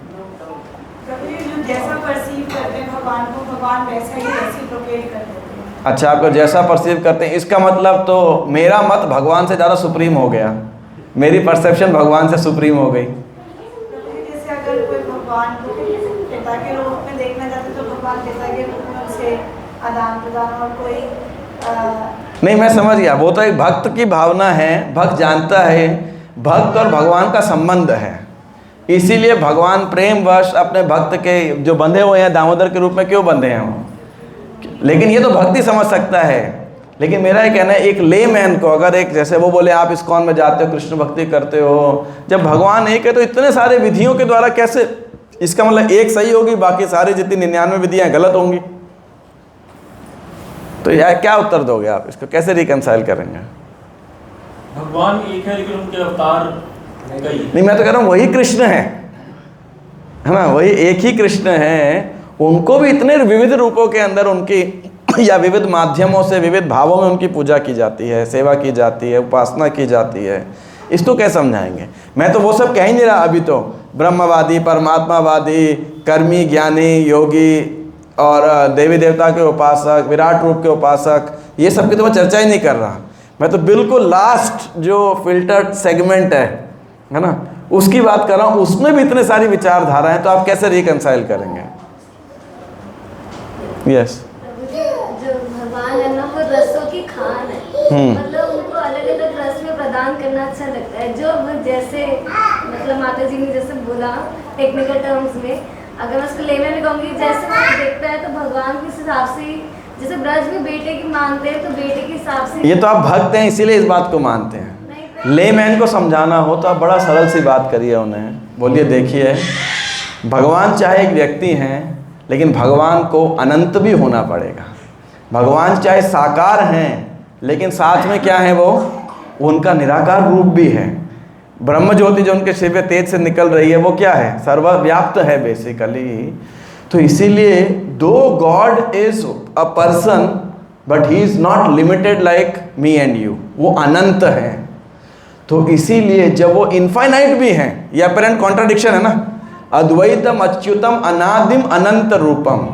जैसा परसीव करते हैं भगवान को, भगवान वैसा ही रेसिप्रोकेट कर देते हैं। अच्छा, आपको जैसा परसीव करते हैं, इसका मतलब तो मेरा मत भगवान से ज़्यादा सुप्रीम हो गया, मेरी परसेप्शन भगवान से सुप्रीम हो गई। जैसे अगर कोई भगवान को पिता के रूप में देखना चाहते तो भगवान पिता के रूप में उसे आदान प्रदान, और कोई नहीं, मैं समझ गया, वो तो एक भक्त की भावना है, भक्त जानता है भक्त और भगवान का संबंध है, इसीलिए भगवान प्रेमवश अपने भक्त के जो बंधे हुए हैं दामोदर के रूप में क्यों बंधे हैं वो, लेकिन ये तो भक्ति समझ सकता है। लेकिन मेरा ये कहना है एक लेमैन को, अगर एक जैसे वो बोले आप इस्कॉन में जाते हो, कृष्ण भक्ति करते हो, जब भगवान एक है तो इतने सारे विधियों के द्वारा कैसे, इसका मतलब एक सही होगी, बाकी सारी जितनी 99 विधियाँ गलत होंगी। तो यार क्या उत्तर दोगे आप इसको, कैसे रिकंसाइल करेंगे? भगवान एक है लेकिन उनके अवतार कई। नहीं, मैं तो कह रहा हूँ वही कृष्ण है ना, वही एक ही कृष्ण है। उनको भी इतने विविध रूपों के अंदर उनकी या विविध माध्यमों से विविध भावों में उनकी पूजा की जाती है, सेवा की जाती है, उपासना की जाती है। इसको कैसे समझाएंगे? मैं तो वो सब कह ही नहीं रहा अभी, तो ब्रह्मवादी, परमात्मावादी, कर्मी, ज्ञानी, योगी और देवी देवता के उपासक, विराट रूप के उपासक, ये सब की तो मैं चर्चा ही नहीं कर रहा। मैं तो बिल्कुल लास्ट जो फिल्टर्ड सेगमेंट है ना, उसकी बात कर रहा हूँ। उसमें भी इतने सारी विचारधारा हैं, तो आप कैसे रिकंसाइल करेंगे? यस जो भगवान है ना, वो रसों की खान है। मतलब उनको अलग अलग रस में प्रदान करना अच्छा लगता है। जो जैसे मतलब माता जी ने जैसे बोला टेक्निकल टर्म्स में, अगर मैं उसको लेने में कहूँगी, जैसे वो देखता है तो भगवान के हिसाब से, जैसे ब्रज में बेटे की मानते हैं तो बेटे के हिसाब से। ये तो आप भक्त हैं इसीलिए इस बात को मानते हैं। लेमैन को समझाना हो तो आप बड़ा सरल सी बात करिए उन्हें, बोलिए देखिए भगवान चाहे एक व्यक्ति हैं, लेकिन भगवान को अनंत भी होना पड़ेगा। भगवान चाहे साकार हैं, लेकिन साथ में क्या है, वो उनका निराकार रूप भी है। ब्रह्म ज्योति जो उनके शिव तेज से निकल रही है, वो क्या है, सर्वव्याप्त है बेसिकली। तो इसीलिए दो God is a person but he is not limited like me and you, वो अनंत है। तो इसीलिए जब वो इनफाइनाइट भी हैं, ये अपरेंट कॉन्ट्राडिक्शन है ना, अद्वैतम अच्युतम अनादिम अनंत रूपम,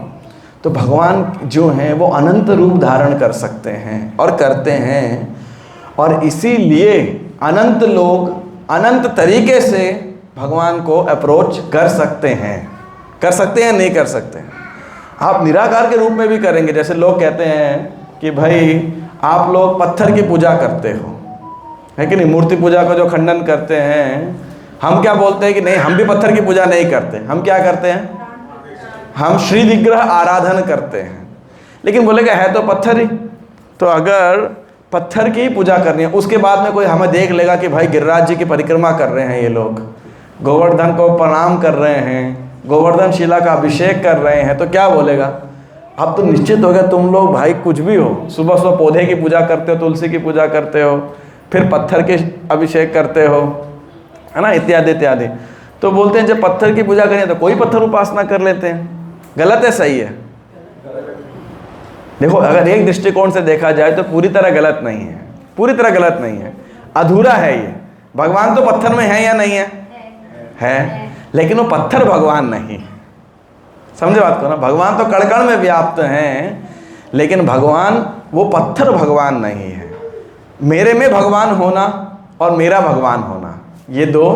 तो भगवान जो हैं वो अनंत रूप धारण कर सकते हैं और करते हैं। और इसीलिए अनंत लोग अनंत तरीके से भगवान को अप्रोच कर सकते हैं। कर सकते हैं, नहीं कर सकते हैं? आप निराकार के रूप में भी करेंगे। जैसे लोग कहते हैं कि भाई आप लोग पत्थर की पूजा करते हो, है कि नहीं, मूर्ति पूजा को जो खंडन करते हैं। हम क्या बोलते हैं कि नहीं, हम भी पत्थर की पूजा नहीं करते। हम क्या करते हैं, हम श्री विग्रह आराधन करते हैं। लेकिन बोलेगा है तो पत्थर ही, तो अगर पत्थर की ही पूजा करनी है, उसके बाद में कोई हमें देख लेगा कि भाई गिरिराज जी की परिक्रमा कर रहे हैं ये लोग, गोवर्धन को प्रणाम कर रहे हैं, गोवर्धन शिला का अभिषेक कर रहे हैं, तो क्या बोलेगा? अब तो निश्चित हो गया तुम लोग भाई कुछ भी हो, सुबह सुबह पौधे की पूजा करते हो, तुलसी की पूजा करते हो, फिर पत्थर के अभिषेक करते हो, है ना, इत्यादि इत्यादि। तो बोलते हैं जब पत्थर की पूजा करें तो कोई पत्थर उपासना कर लेते हैं। गलत है, सही है? देखो अगर एक दृष्टिकोण से देखा जाए तो पूरी तरह गलत नहीं है, पूरी तरह गलत नहीं है, अधूरा है ये। भगवान तो पत्थर में है या नहीं है? है, लेकिन वो पत्थर भगवान नहीं। समझे बात को ना? भगवान तो कण कण में व्याप्त हैं, लेकिन भगवान वो पत्थर भगवान नहीं है। मेरे में भगवान होना और मेरा भगवान होना, ये दो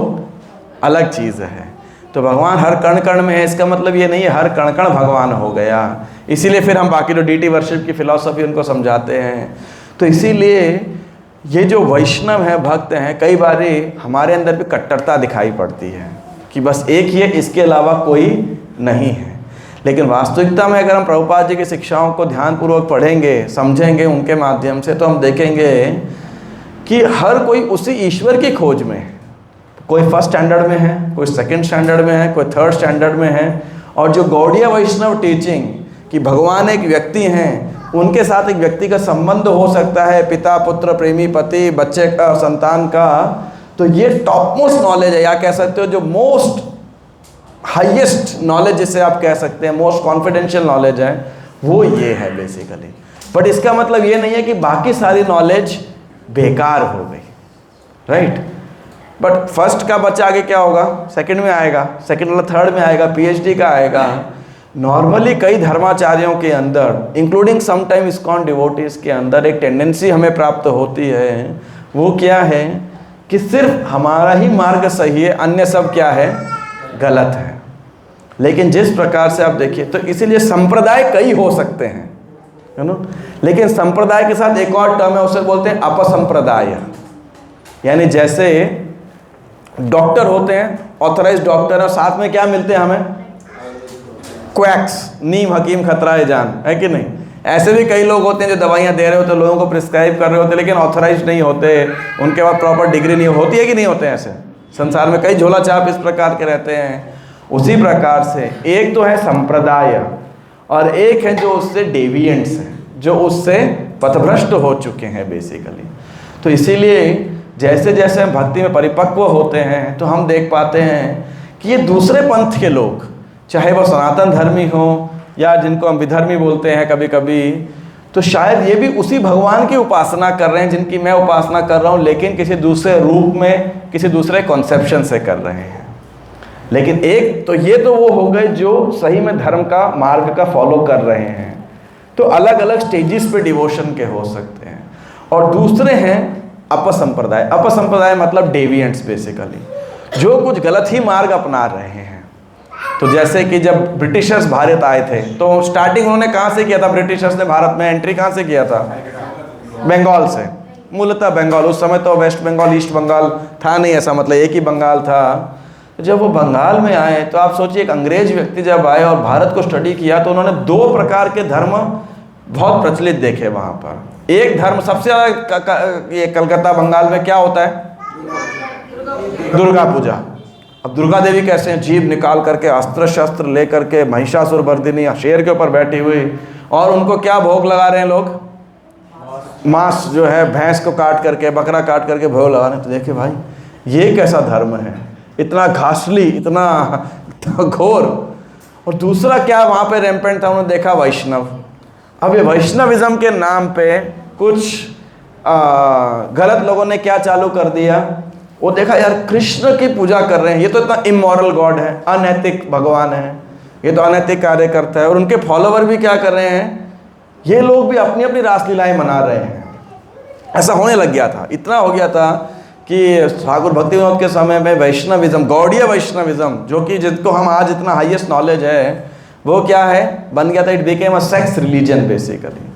अलग चीज़ है। तो भगवान हर कण कण में है, इसका मतलब ये नहीं है हर कण कण भगवान हो गया। इसीलिए फिर हम बाकी जो डीटी वर्शिप की फिलॉसफी उनको समझाते हैं। तो इसीलिए ये जो वैष्णव हैं, भक्त हैं, कई बार हमारे अंदर भी कट्टरता दिखाई पड़ती है कि बस एक ही है, इसके अलावा कोई नहीं है। लेकिन वास्तविकता में अगर हम प्रभुपाद जी की शिक्षाओं को ध्यानपूर्वक पढ़ेंगे, समझेंगे उनके माध्यम से, तो हम देखेंगे कि हर कोई उसी ईश्वर की खोज में है। कोई फर्स्ट स्टैंडर्ड में है, कोई सेकंड स्टैंडर्ड में है, कोई थर्ड स्टैंडर्ड में है। और जो गौड़ीय वैष्णव टीचिंग कि भगवान एक व्यक्ति हैं, उनके साथ एक व्यक्ति का संबंध हो सकता है, पिता पुत्र प्रेमी पति बच्चे का संतान का, तो ये टॉप मोस्ट नॉलेज है, या कह सकते हो जो मोस्ट हाईएस्ट नॉलेज जिसे आप कह सकते हैं, मोस्ट कॉन्फिडेंशियल नॉलेज है, वो ये है बेसिकली। बट इसका मतलब ये नहीं है कि बाकी सारी नॉलेज बेकार हो गई, राइट? बट फर्स्ट का बच्चा आगे क्या होगा, सेकंड में आएगा, सेकंड वाला थर्ड में आएगा, पीएचडी का आएगा। नॉर्मली कई धर्माचार्यों के अंदर, इंक्लूडिंग समटाइम इस्कॉन डिवोटीज के अंदर, एक टेंडेंसी हमें प्राप्त होती है। वो क्या है कि सिर्फ हमारा ही मार्ग सही है, अन्य सब क्या है, गलत है। लेकिन जिस प्रकार से आप देखिए, तो इसीलिए संप्रदाय कई हो सकते हैं, है ना, लेकिन संप्रदाय के साथ एक और टर्म है, उसे बोलते हैं अपसंप्रदाय। यानी जैसे डॉक्टर होते हैं, ऑथराइज्ड डॉक्टर, और साथ में क्या मिलते हैं हमें, क्वैक्स, नीम हकीम खतराए जान, है कि नहीं? ऐसे भी कई लोग होते हैं जो दवाइयाँ दे रहे होते हैं, लोगों को प्रिस्क्राइब कर रहे होते हैं, लेकिन ऑथराइज्ड नहीं होते, उनके पास प्रॉपर डिग्री नहीं होती है कि नहीं होते? ऐसे संसार में कई झोला छाप इस प्रकार के रहते हैं। उसी प्रकार से एक तो है संप्रदाय और एक है जो उससे डेविएंट्स हैं, जो उससे पथभ्रष्ट हो चुके हैं बेसिकली। तो इसीलिए जैसे जैसे हम भक्ति में परिपक्व होते हैं तो हम देख पाते हैं कि ये दूसरे पंथ के लोग, चाहे वो सनातन धर्मी हो या जिनको हम विधर्मी बोलते हैं कभी कभी, तो शायद ये भी उसी भगवान की उपासना कर रहे हैं जिनकी मैं उपासना कर रहा हूँ, लेकिन किसी दूसरे रूप में, किसी दूसरे कॉन्सेप्शन से कर रहे हैं। लेकिन एक तो ये तो वो हो गए जो सही में धर्म का मार्ग का फॉलो कर रहे हैं, तो अलग अलग स्टेजेस पे डिवोशन के हो सकते हैं। और दूसरे हैं अपसंप्रदाय। अपसंप्रदाय मतलब डेविएंट्स बेसिकली, जो कुछ गलत ही मार्ग अपना रहे हैं। तो जैसे कि जब ब्रिटिशर्स भारत आए थे तो स्टार्टिंग उन्होंने कहाँ से किया था? ब्रिटिशर्स ने भारत में एंट्री कहाँ से किया था? बंगाल से, मूलतः बंगाल। उस समय तो वेस्ट बंगाल ईस्ट बंगाल था नहीं, ऐसा मतलब एक ही बंगाल था। जब वो बंगाल में आए तो आप सोचिए, एक अंग्रेज व्यक्ति जब आए और भारत को स्टडी किया तो उन्होंने दो प्रकार के धर्म बहुत प्रचलित देखे वहाँ पर। एक धर्म सबसे ज़्यादा ये कलकत्ता बंगाल में क्या होता है? दुर्गा पूजा। अब दुर्गा देवी कैसे हैं? जीभ निकाल करके, अस्त्र शस्त्र ले करके, महिषासुर मर्दिनी शेर के ऊपर बैठी हुई, और उनको क्या भोग लगा रहे हैं लोग? मांस जो है भैंस को काट करके, बकरा काट करके भोग लगा रहे हैं। तो देखिए भाई, ये कैसा धर्म है? इतना घासली, इतना घोर। और दूसरा क्या वहाँ पे रैम्पेंट था? उन्होंने देखा वैष्णव। अब ये वैष्णविज्म के नाम पे कुछ गलत लोगों ने क्या चालू कर दिया? वो देखा यार कृष्ण की पूजा कर रहे हैं, ये तो इतना इमोरल गॉड है, अनैतिक भगवान है, ये तो अनैतिक कार्य करता है। और उनके फॉलोवर भी क्या कर रहे हैं? ये लोग भी अपनी अपनी रासलीलाएं मना रहे हैं। ऐसा होने लग गया था, इतना हो गया था कि ठाकुर भक्ति विनोद के समय में वैष्णविज्म, गौड़ीय वैष्णविज्म, जो कि जिसको हम आज इतना हाईएस्ट नॉलेज है, वो क्या है? बन गया था, it became a sex religion basically.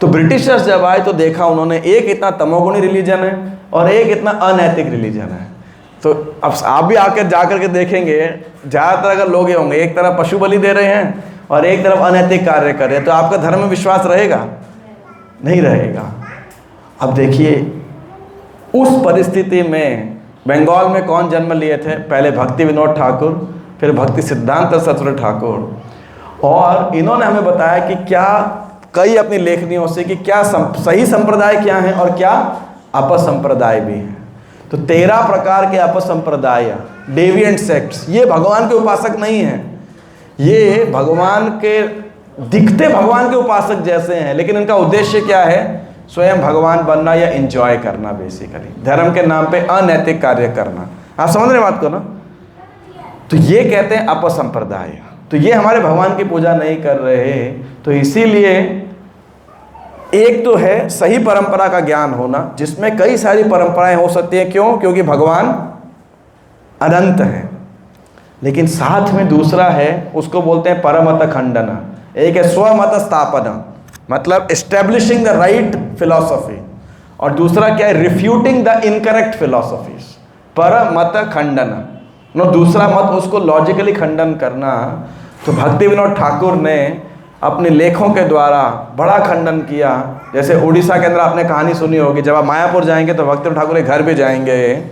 तो ब्रिटिशर्स जब आए तो देखा उन्होंने, एक इतना तमोगुणी रिलीजन है और एक इतना अनैतिक रिलीजन है। तो अब आप भी आकर जा कर के देखेंगे, ज़्यादातर अगर लोग ये होंगे, एक तरफ पशु बलि दे रहे हैं और एक तरफ अनैतिक कार्य कर रहे हैं, तो आपका धर्म में विश्वास रहेगा? नहीं रहेगा। अब देखिए, उस परिस्थिति में बंगाल में कौन जन्म लिए थे? पहले भक्ति विनोद ठाकुर, फिर भक्ति सिद्धांत सरस्वती ठाकुर। और इन्होंने हमें बताया कि क्या, कई अपनी लेखनियों से, कि क्या सही संप्रदाय क्या है और क्या अपसंप्रदाय भी है। तो 13 प्रकार के अपसंप्रदाय, डेविएंट सेक्ट्स, ये भगवान के उपासक नहीं हैं, ये भगवान के दिखते भगवान के उपासक जैसे हैं, लेकिन इनका उद्देश्य क्या है? स्वयं भगवान बनना या एंजॉय करना बेसिकली, धर्म के नाम पे अनैतिक कार्य करना। आप समझ रहे बात को ना? तो ये कहते हैं अपसंप्रदाय। तो ये हमारे भगवान की पूजा नहीं कर रहे। तो इसीलिए एक तो है सही परंपरा का ज्ञान होना, जिसमें कई सारी परंपराएं हो सकती हैं। क्यों? क्योंकि भगवान अनंत है। लेकिन साथ में दूसरा है, उसको बोलते हैं परमत खंडन। एक है स्वमत स्थापना, मतलब एस्टेब्लिशिंग द राइट फिलॉसफी, और दूसरा क्या है? रिफ्यूटिंग द इनकरेक्ट फिलॉसफीज। परमत खंडन, नो दूसरा मत, उसको लॉजिकली खंडन करना। तो भक्ति विनोद ठाकुर ने अपने लेखों के द्वारा बड़ा खंडन किया। जैसे उड़ीसा के अंदर आपने कहानी सुनी होगी, जब आप मायापुर जाएंगे तो भक्ति विनोद ठाकुर के घर भी जाएंगे।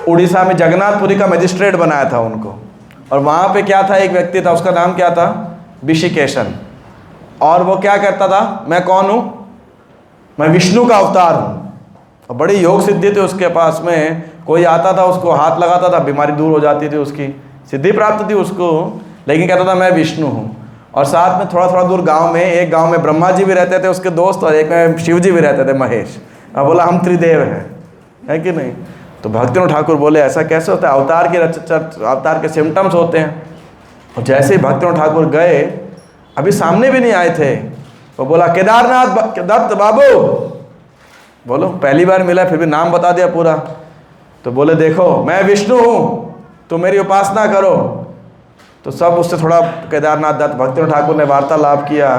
उड़ीसा में जगन्नाथपुरी का मजिस्ट्रेट बनाया था उनको, और वहाँ पे क्या था? एक व्यक्ति था, उसका नाम क्या था? ऋषिकेशन। और वो क्या कहता था? मैं कौन हूँ? मैं विष्णु का अवतार हूँ। और बड़ी योग सिद्धि थी उसके पास में। कोई आता था, उसको हाथ लगाता था, बीमारी दूर हो जाती थी, उसकी सिद्धि प्राप्त थी उसको। लेकिन कहता था मैं विष्णु हूँ। और साथ में थोड़ा थोड़ा दूर गांव में, एक गांव में ब्रह्मा जी भी रहते थे उसके दोस्त, और एक में शिव जी भी रहते थे, महेश। अब बोला हम त्रिदेव हैं, है कि नहीं? तो भक्ति विनोद ठाकुर बोले ऐसा कैसे होता है? अवतार के सिम्टम्स होते हैं। और जैसे ही भक्ति विनोद ठाकुर गए, अभी सामने भी नहीं आए थे, वो बोला केदारनाथ दत्त बाबू, बोलो पहली बार मिला फिर भी नाम बता दिया पूरा। तो बोले देखो मैं विष्णु हूँ, तो मेरी उपासना करो। तो सब उससे थोड़ा केदारनाथ दत्त भक्ति विनोद ठाकुर ने वार्तालाप किया।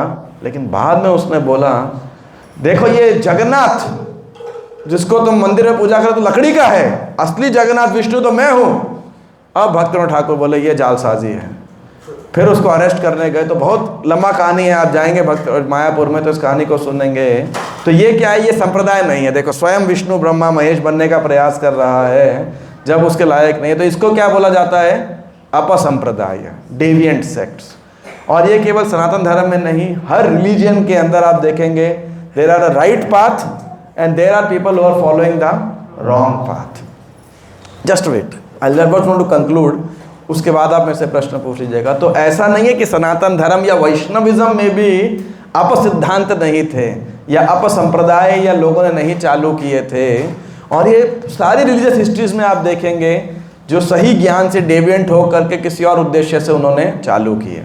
लेकिन बाद में उसने बोला देखो ये जगन्नाथ जिसको तुम मंदिर में पूजा करो तो लकड़ी का है, असली जगन्नाथ विष्णु तो मैं हूँ। अब भक्ति विनोद ठाकुर बोले ये जालसाजी है। फिर उसको अरेस्ट करने गए। तो बहुत लंबा कहानी है, आप जाएंगे भक्त मायापुर में तो इस कहानी को सुनेंगे। तो ये क्या है? ये संप्रदाय नहीं है। देखो स्वयं विष्णु ब्रह्मा महेश बनने का प्रयास कर रहा है जब उसके लायक नहीं है, तो इसको क्या बोला जाता है? अपसंप्रदाय, डेविएंट सेक्ट्स। और ये केवल सनातन धर्म में नहीं, हर रिलीजन के अंदर आप देखेंगे there are a right path and there are people who are following the wrong path. Just wait, I just want to conclude, उसके बाद आप मेरे से प्रश्न पूछ लीजिएगा। तो ऐसा नहीं है कि सनातन धर्म या वैष्णविज्म में भी अपसिद्धांत नहीं थे या अपसंप्रदाय या लोगों ने नहीं चालू किए थे। और ये सारी रिलीजियस हिस्ट्रीज में आप देखेंगे जो सही ज्ञान से डेविएंट हो करके किसी और उद्देश्य से उन्होंने चालू किए।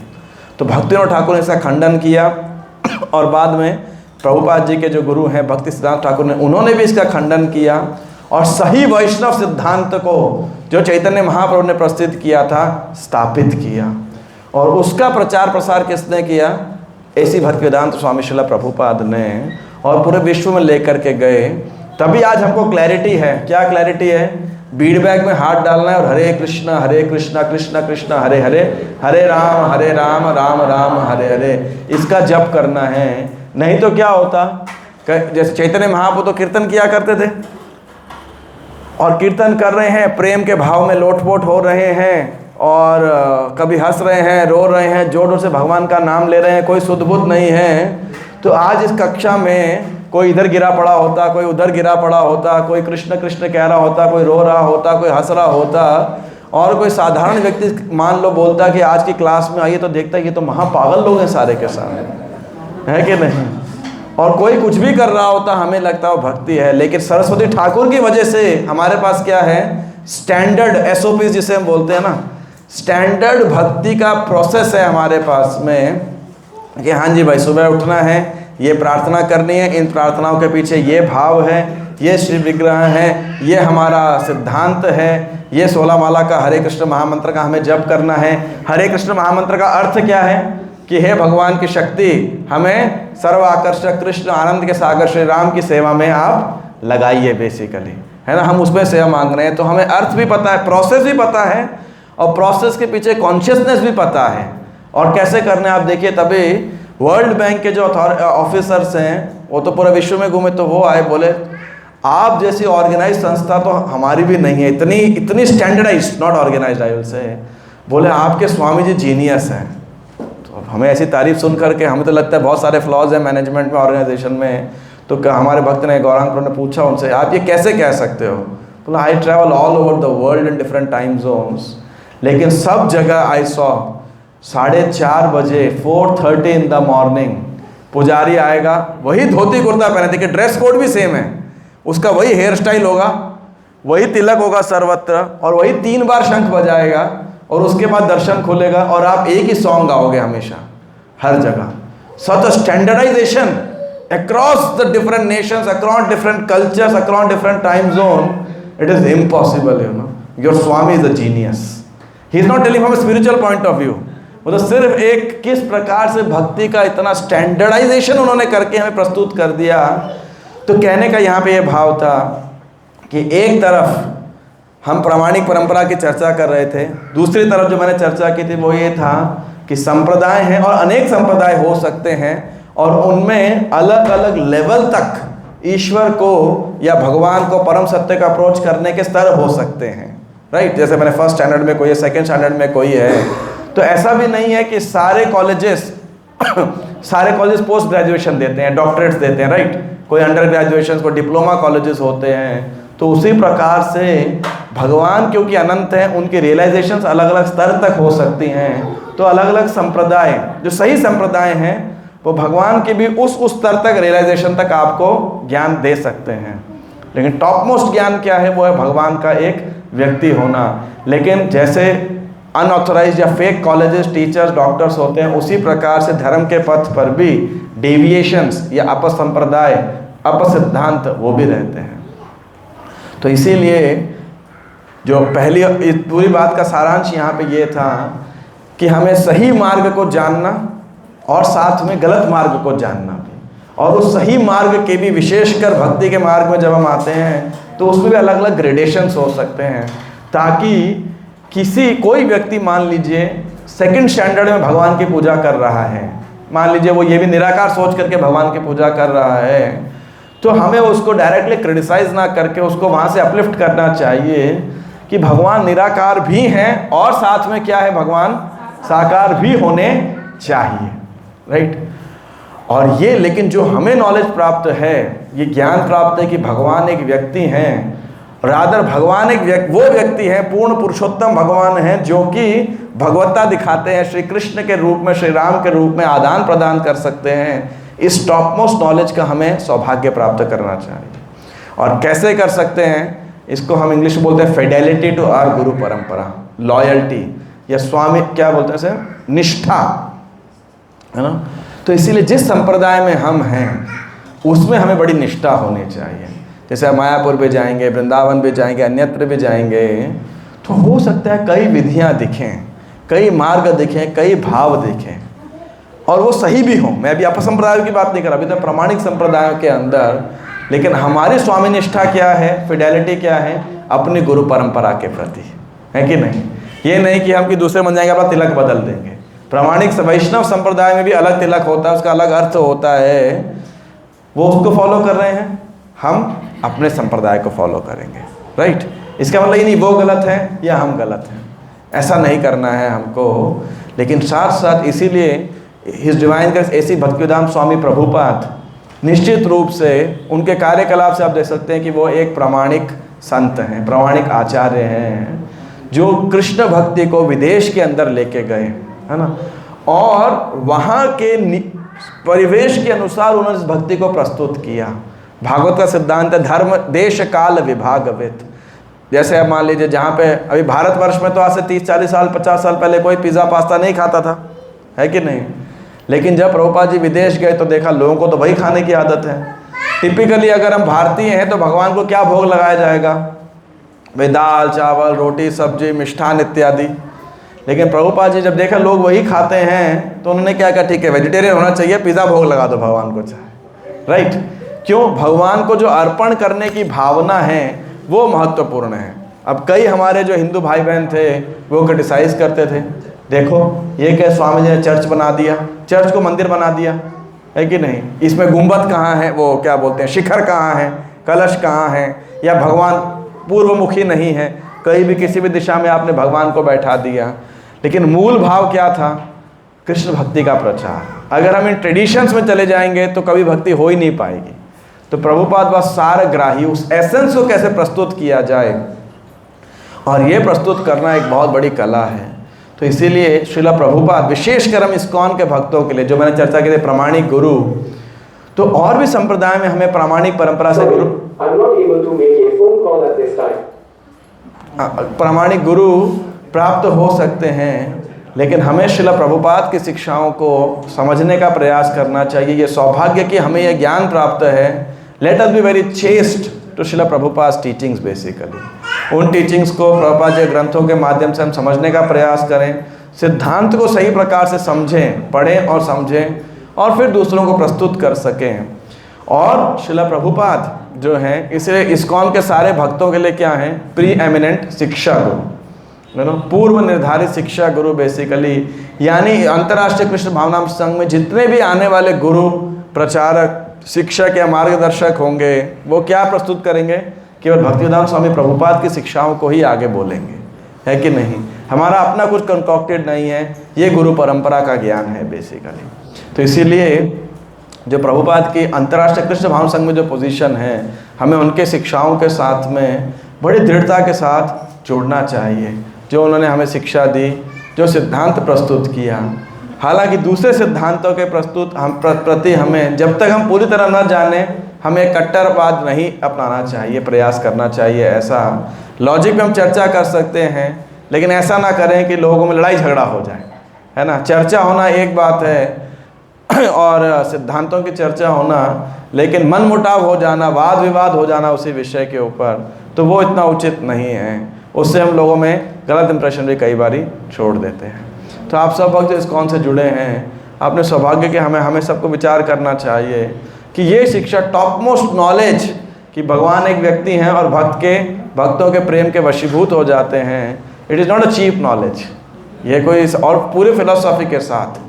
तो भक्तिविनोद ठाकुर ने इसका खंडन किया और बाद में प्रभुपाद जी के जो गुरु हैं भक्ति सिद्धांत ठाकुर ने, उन्होंने भी इसका खंडन किया और सही वैष्णव सिद्धांत को जो चैतन्य महाप्रभु ने प्रस्तुत किया था स्थापित किया। और उसका प्रचार प्रसार किसने किया? ऐसी भक्तिवेदांत स्वामी श्रील प्रभुपाद ने, और पूरे विश्व में लेकर के गए। तभी आज हमको क्लैरिटी है। क्या क्लैरिटी है? बीड बैग में हाथ डालना है और हरे कृष्णा कृष्ण कृष्ण हरे हरे, हरे राम राम राम हरे हरे, इसका जप करना है। नहीं तो क्या होता, जैसे चैतन्य महाप्रभु तो कीर्तन किया करते थे और कीर्तन कर रहे हैं, प्रेम के भाव में लोटपोट हो रहे हैं और कभी हंस रहे हैं, रो रहे हैं, जोर जोर से भगवान का नाम ले रहे हैं, कोई शुद्ध बुद्ध नहीं है। तो आज इस कक्षा में कोई इधर गिरा पड़ा होता, कोई उधर गिरा पड़ा होता, कोई कृष्ण कृष्ण कह रहा होता, कोई रो रहा होता, कोई हंस रहा होता, और कोई साधारण व्यक्ति मान लो बोलता कि आज की क्लास में आइए तो देखता है ये तो महापागल लोग हैं सारे के सारे, है कि नहीं। और कोई कुछ भी कर रहा होता, हमें लगता है वो भक्ति है। लेकिन सरस्वती ठाकुर की वजह से हमारे पास क्या है? स्टैंडर्ड SOP जिसे हम बोलते हैं ना, स्टैंडर्ड भक्ति का प्रोसेस है हमारे पास में कि हाँ जी भाई सुबह उठना है, ये प्रार्थना करनी है, इन प्रार्थनाओं के पीछे ये भाव है, ये श्री विग्रह है, ये हमारा सिद्धांत है, ये 16 माला का हरे कृष्ण महामंत्र का हमें जप करना है। हरे कृष्ण महामंत्र का अर्थ क्या है कि हे भगवान की शक्ति, हमें सर्व आकर्षक कृष्ण आनंद के सागर श्री राम की सेवा में आप लगाइए, बेसिकली है ना। हम उसमें सेवा मांग रहे हैं तो हमें अर्थ भी पता है, प्रोसेस भी पता है और प्रोसेस के पीछे कॉन्शियसनेस भी पता है और कैसे करना है। आप देखिए तभी वर्ल्ड बैंक के जो ऑफिसर्स हैं वो तो पूरे विश्व में घूमे, तो वो आए बोले आप जैसी ऑर्गेनाइज संस्था तो हमारी भी नहीं है, इतनी standardise, not organise I will say. बोले आपके स्वामी जी जीनियस हैं। तो हमें ऐसी तारीफ सुन करके हमें तो लगता है बहुत सारे फ्लॉज हैं मैनेजमेंट में, ऑर्गेनाइजेशन में। तो हमारे भक्त ने गौरांग ने पूछा उनसे आप ये कैसे कह सकते हो? बोला I travel all over the world in different time zones, लेकिन सब जगह आई सॉ 4:30 बजे 4:30 इन द मॉर्निंग पुजारी आएगा, वही धोती कुर्ता पहने, देखिए ड्रेस कोड भी सेम है, उसका वही हेयर स्टाइल होगा, वही तिलक होगा सर्वत्र, और वही 3 बार शंख बजाएगा और उसके बाद दर्शन खुलेगा और आप एक ही सॉन्ग गाओगे हमेशा हर जगह। Such standardisation across the different nations, across different cultures, across different time zone, it is impossible, you know. Your swami is a genius, he is not telling from spiritual point of view. वो तो सिर्फ एक किस प्रकार से भक्ति का इतना स्टैंडर्डाइजेशन उन्होंने करके हमें प्रस्तुत कर दिया। तो कहने का यहाँ पे ये भाव था कि एक तरफ हम प्रामाणिक परंपरा की चर्चा कर रहे थे, दूसरी तरफ जो मैंने चर्चा की थी वो ये था कि संप्रदाय हैं और अनेक संप्रदाय हो सकते हैं और उनमें अलग अलग लेवल तक ईश्वर को या भगवान को परम सत्य का अप्रोच करने के स्तर हो सकते हैं, राइट। जैसे मैंने फर्स्ट स्टैंडर्ड में कोई है, सेकेंड स्टैंडर्ड में कोई है। तो ऐसा भी नहीं है कि सारे कॉलेजेस पोस्ट ग्रेजुएशन देते हैं, डॉक्टरेट्स देते हैं, राइट। कोई अंडर ग्रेजुएशन, कोई डिप्लोमा कॉलेजेस होते हैं। तो उसी प्रकार से भगवान क्योंकि अनंत हैं, उनकी रियलाइजेशंस अलग अलग स्तर तक हो सकती हैं। तो अलग अलग संप्रदाय, जो सही संप्रदाय हैं, वो भगवान के भी उस स्तर तक रियलाइजेशन तक आपको ज्ञान दे सकते हैं। लेकिन टॉप मोस्ट ज्ञान क्या है? वो है भगवान का एक व्यक्ति होना। लेकिन जैसे अनऑथोराइज्ड या फेक कॉलेजेस, टीचर्स, डॉक्टर्स होते हैं, उसी प्रकार से धर्म के पथ पर भी डेविएशंस या अपसंप्रदाय, अपसिद्धांत वो भी रहते हैं। तो इसीलिए जो पहली इस पूरी बात का सारांश यहाँ पे ये था कि हमें सही मार्ग को जानना और साथ में गलत मार्ग को जानना भी, और उस सही मार्ग के भी, विशेषकर भक्ति के मार्ग में जब हम आते हैं तो उसमें भी अलग अलग ग्रेडेशंस हो सकते हैं, ताकि कोई व्यक्ति मान लीजिए सेकंड स्टैंडर्ड में भगवान की पूजा कर रहा है, मान लीजिए वो ये भी निराकार सोच करके भगवान की पूजा कर रहा है, तो हमें उसको डायरेक्टली क्रिटिसाइज ना करके उसको वहाँ से अपलिफ्ट करना चाहिए कि भगवान निराकार भी हैं और साथ में क्या है, भगवान साकार भी होने चाहिए, राइट। और ये लेकिन जो हमें नॉलेज प्राप्त है, ये ज्ञान प्राप्त है कि भगवान एक व्यक्ति हैं, रादर भगवान एक वो व्यक्ति है, पूर्ण पुरुषोत्तम भगवान हैं, जो कि भगवत्ता दिखाते हैं, श्री कृष्ण के रूप में, श्री राम के रूप में आदान प्रदान कर सकते हैं। इस टॉप मोस्ट नॉलेज का हमें सौभाग्य प्राप्त करना चाहिए। और कैसे कर सकते हैं, इसको हम इंग्लिश में बोलते हैं फिडेलिटी टू आवर गुरु परंपरा, लॉयल्टी, या स्वामी क्या बोलते हैं सर, निष्ठा, है ना। तो इसीलिए जिस संप्रदाय में हम हैं उसमें हमें बड़ी निष्ठा होनी चाहिए। जैसे मायापुर भी जाएंगे, वृंदावन भी जाएंगे, अन्यत्र भी जाएंगे, तो हो सकता है कई विधियां दिखें, कई मार्ग दिखें, कई भाव दिखें, और वो सही भी हों। मैं अभी अपसंप्रदायों की बात नहीं कर रहा, अभी तो प्रामाणिक संप्रदायों के अंदर, लेकिन हमारी स्वामी निष्ठा क्या है, फिडेलिटी क्या है, अपनी गुरु परंपरा के प्रति, है कि नहीं। ये नहीं कि हम कि दूसरे बन जाएंगे अपना तिलक बदल देंगे। प्रामाणिक वैष्णव संप्रदाय में भी अलग तिलक होता है, उसका अलग अर्थ होता है, वो उसको फॉलो कर रहे हैं, हम अपने संप्रदाय को फॉलो करेंगे, राइट। इसका मतलब ये नहीं वो गलत है या हम गलत हैं, ऐसा नहीं करना है हमको। लेकिन साथ साथ इसीलिए हिज डिवाइन ग्रेस ऐसी भक्तिवेदांत स्वामी प्रभुपाद निश्चित रूप से उनके कार्यकलाप से आप देख सकते हैं कि वो एक प्रामाणिक संत हैं, प्रामाणिक आचार्य हैं, जो कृष्ण भक्ति को विदेश के अंदर लेके गए, है ना, और वहाँ के परिवेश के अनुसार उन्होंने इस भक्ति को प्रस्तुत किया। भागवत का सिद्धांत है धर्म देश काल विभागवित। जैसे अब मान लीजिए जहाँ पे अभी भारतवर्ष में तो आज से 30-40 साल 50 साल पहले कोई पिज़्ज़ा पास्ता नहीं खाता था, है कि नहीं। लेकिन जब प्रभुपाद जी विदेश गए तो देखा लोगों को तो वही खाने की आदत है। टिपिकली अगर हम भारतीय हैं तो भगवान को क्या भोग लगाया जाएगा, भाई दाल चावल रोटी सब्जी मिष्ठान इत्यादि। लेकिन प्रभुपाद जी जब देखा लोग वही खाते हैं तो उन्होंने क्या कहा, ठीक है वेजिटेरियन होना चाहिए, पिज़्ज़ा भोग लगा दो भगवान को चाहे, राइट। क्यों, भगवान को जो अर्पण करने की भावना है वो महत्वपूर्ण है। अब कई हमारे जो हिंदू भाई बहन थे वो क्रिटिसाइज करते थे, देखो ये क्या स्वामी जी ने चर्च बना दिया, चर्च को मंदिर बना दिया, है कि नहीं, इसमें गुंबद कहाँ है, वो क्या बोलते हैं शिखर कहाँ है, कलश कहाँ है, या भगवान पूर्वमुखी नहीं है, कहीं भी किसी भी दिशा में आपने भगवान को बैठा दिया। लेकिन मूल भाव क्या था, कृष्ण भक्ति का प्रचार। अगर हम इन ट्रेडिशंस में चले जाएंगे तो कभी भक्ति हो ही नहीं पाएगी। तो प्रभुपाद बस सारग्राही उस एसेंस को कैसे प्रस्तुत किया जाए, और ये प्रस्तुत करना एक बहुत बड़ी कला है। तो इसीलिए श्रीला प्रभुपाद विशेषकर हम इस्कॉन के भक्तों के लिए, जो मैंने चर्चा की थी प्रामाणिक गुरु, तो और भी संप्रदाय में हमें प्रामाणिक परंपरा से गुरु प्रामाणिक गुरु प्राप्त हो सकते हैं, लेकिन हमें श्रीला प्रभुपाद की शिक्षाओं को समझने का प्रयास करना चाहिए। ये सौभाग्य कि हमें यह ज्ञान प्राप्त है। Let us be very chaste to Srila Prabhupada teachings. Basically उन टीचिंग्स को प्रभुपाद के ग्रंथों के माध्यम से हम समझने का प्रयास करें, सिद्धांत को सही प्रकार से समझें, पढ़ें और समझें, और फिर दूसरों को प्रस्तुत कर सकें। और श्रीला प्रभुपाद जो हैं, इसलिए इस्कॉन के सारे भक्तों के लिए क्या हैं, प्री एमिनेंट शिक्षा गुरु, पूर्व निर्धारित शिक्षा गुरु बेसिकली। यानी अंतर्राष्ट्रीय कृष्ण भावनामृत संघ में जितने भी आने वाले गुरु प्रचारक शिक्षक या मार्गदर्शक होंगे, वो क्या प्रस्तुत करेंगे, केवल भक्तिवेदांत स्वामी प्रभुपाद की शिक्षाओं को ही आगे बोलेंगे, है कि नहीं। हमारा अपना कुछ कंकॉक्टेड नहीं है, ये गुरु परंपरा का ज्ञान है बेसिकली। तो इसीलिए जो प्रभुपाद की अंतर्राष्ट्रीय कृष्ण भावना संघ में जो पोजीशन है, हमें उनके शिक्षाओं के साथ में बड़ी दृढ़ता के साथ जुड़ना चाहिए। जो उन्होंने हमें शिक्षा दी, जो सिद्धांत प्रस्तुत किया, हालांकि दूसरे सिद्धांतों के प्रति हमें जब तक हम पूरी तरह न जाने, हमें कट्टरवाद नहीं अपनाना चाहिए, प्रयास करना चाहिए। ऐसा लॉजिक में हम चर्चा कर सकते हैं, लेकिन ऐसा ना करें कि लोगों में लड़ाई झगड़ा हो जाए, है ना। चर्चा होना एक बात है और सिद्धांतों की चर्चा होना, लेकिन मनमुटाव हो जाना, वाद विवाद हो जाना उसी विषय के ऊपर, तो वो इतना उचित नहीं है। उससे हम लोगों में गलत इंप्रेशन भी कई बारी छोड़ देते हैं। तो आप सब वक्त जो इस्कॉन से जुड़े हैं, आपने सौभाग्य कि हमें सबको विचार करना चाहिए कि ये शिक्षा टॉप मोस्ट नॉलेज कि भगवान एक व्यक्ति हैं और भक्तों के प्रेम के वशीभूत हो जाते हैं, it is not a cheap knowledge. ये कोई और पूरे फिलोसॉफी के साथ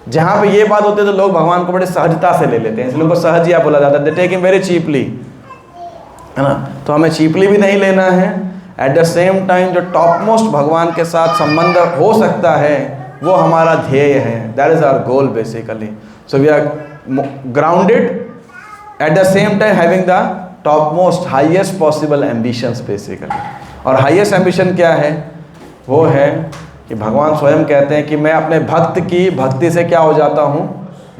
जहाँ पे ये बात होती है तो लोग भगवान को बड़े सहजता से ले लेते हैं, इसलिए उनको सहजिया बोला जाता है, they take him very cheaply, है ना। तो हमें चीपली भी नहीं लेना है। एट द सेम टाइम जो टॉप मोस्ट भगवान के साथ संबंध हो सकता है वो हमारा ध्येय है, that is our goal basically. So we are grounded at the same time having the top most highest possible ambitions basically. और हाइएस्ट एम्बिशन क्या है? वो है कि भगवान स्वयं कहते हैं कि मैं अपने भक्त की भक्ति से क्या हो जाता हूँ?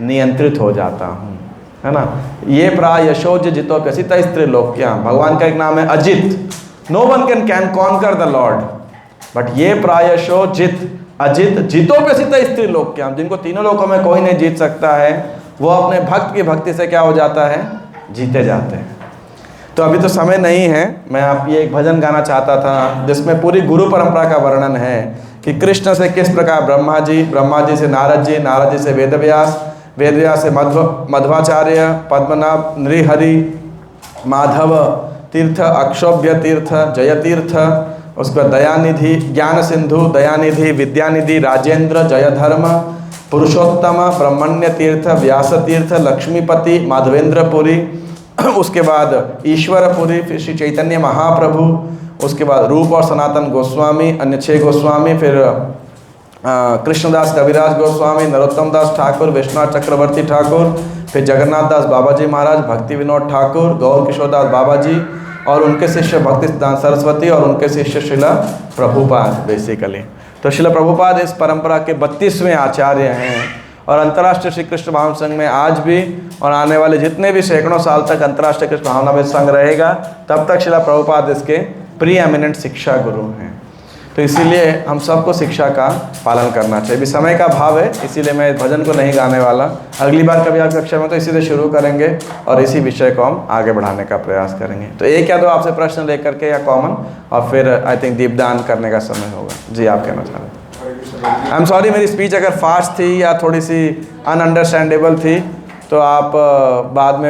नियंत्रित हो जाता हूँ, है ना। ये प्रायशोज जितोप्यसित स्त्रीलोक्याम, भगवान का एक नाम है Ajit. No one can conquer the Lord, but ये प्रायशो जित अजित जितोप्यसित स्त्रीलोक्याम, जिनको तीनों लोकों में कोई नहीं जीत सकता है, वो अपने भक्त की भक्ति से क्या हो जाता है? जीते जाते हैं। तो अभी तो समय नहीं है, मैं आप ये एक भजन गाना चाहता था जिसमें पूरी गुरु परंपरा का वर्णन है कि कृष्ण से किस प्रकार ब्रह्मा जी से नारद जी से वेदव्यास से मध्वाचार्य, पद्मनाभ, नृहरि, माधव तीर्थ, अक्षोभ्य तीर्थ, जय तीर्थ, उसके बाद दयानिधि, ज्ञान सिंधु, दयानिधि, विद्यानिधि, राजेंद्र, जयधर्म, पुरुषोत्तम, ब्रह्मण्य तीर्थ, व्यास तीर्थ, लक्ष्मीपति, माधवेंद्रपुरी, उसके बाद ईश्वरपुरी, फिर श्री चैतन्य महाप्रभु, उसके बाद रूप और सनातन गोस्वामी, अन्य 6 गोस्वामी, फिर कृष्णदास कविराज गोस्वामी, नरोत्तम दास ठाकुर, विश्वनाथ चक्रवर्ती ठाकुर, फिर जगन्नाथ दास बाबा जी महाराज, भक्ति विनोद ठाकुर, गौर किशोर दास बाबा जी और उनके शिष्य भक्ति सिद्धांत सरस्वती और उनके शिष्य श्रीला प्रभुपाद बेसिकली। तो श्रीला प्रभुपाद इस परंपरा के 32वें आचार्य हैं और अंतर्राष्ट्रीय श्री कृष्ण भावना संघ में आज भी और आने वाले जितने भी सैकड़ों साल तक अंतर्राष्ट्रीय कृष्ण भावना संघ रहेगा, तब तक श्रीला प्रभुपाद इसके प्री एमिनेंट शिक्षा गुरु हैं। तो इसीलिए हम सबको शिक्षा का पालन करना चाहिए। अभी समय का अभाव है, इसीलिए मैं इस भजन को नहीं गाने वाला। अगली बार कभी आपकी कक्षा में तो इसी से शुरू करेंगे और इसी विषय को हम आगे बढ़ाने का प्रयास करेंगे। तो एक या दो आपसे प्रश्न लेकर के या कॉमन, और फिर आई थिंक दीपदान करने का समय होगा। जी, आप कहना चाह रहे थे? आई एम सॉरी, मेरी स्पीच अगर फास्ट थी या थोड़ी सी अनअंडरस्टैंडेबल थी तो आप बाद में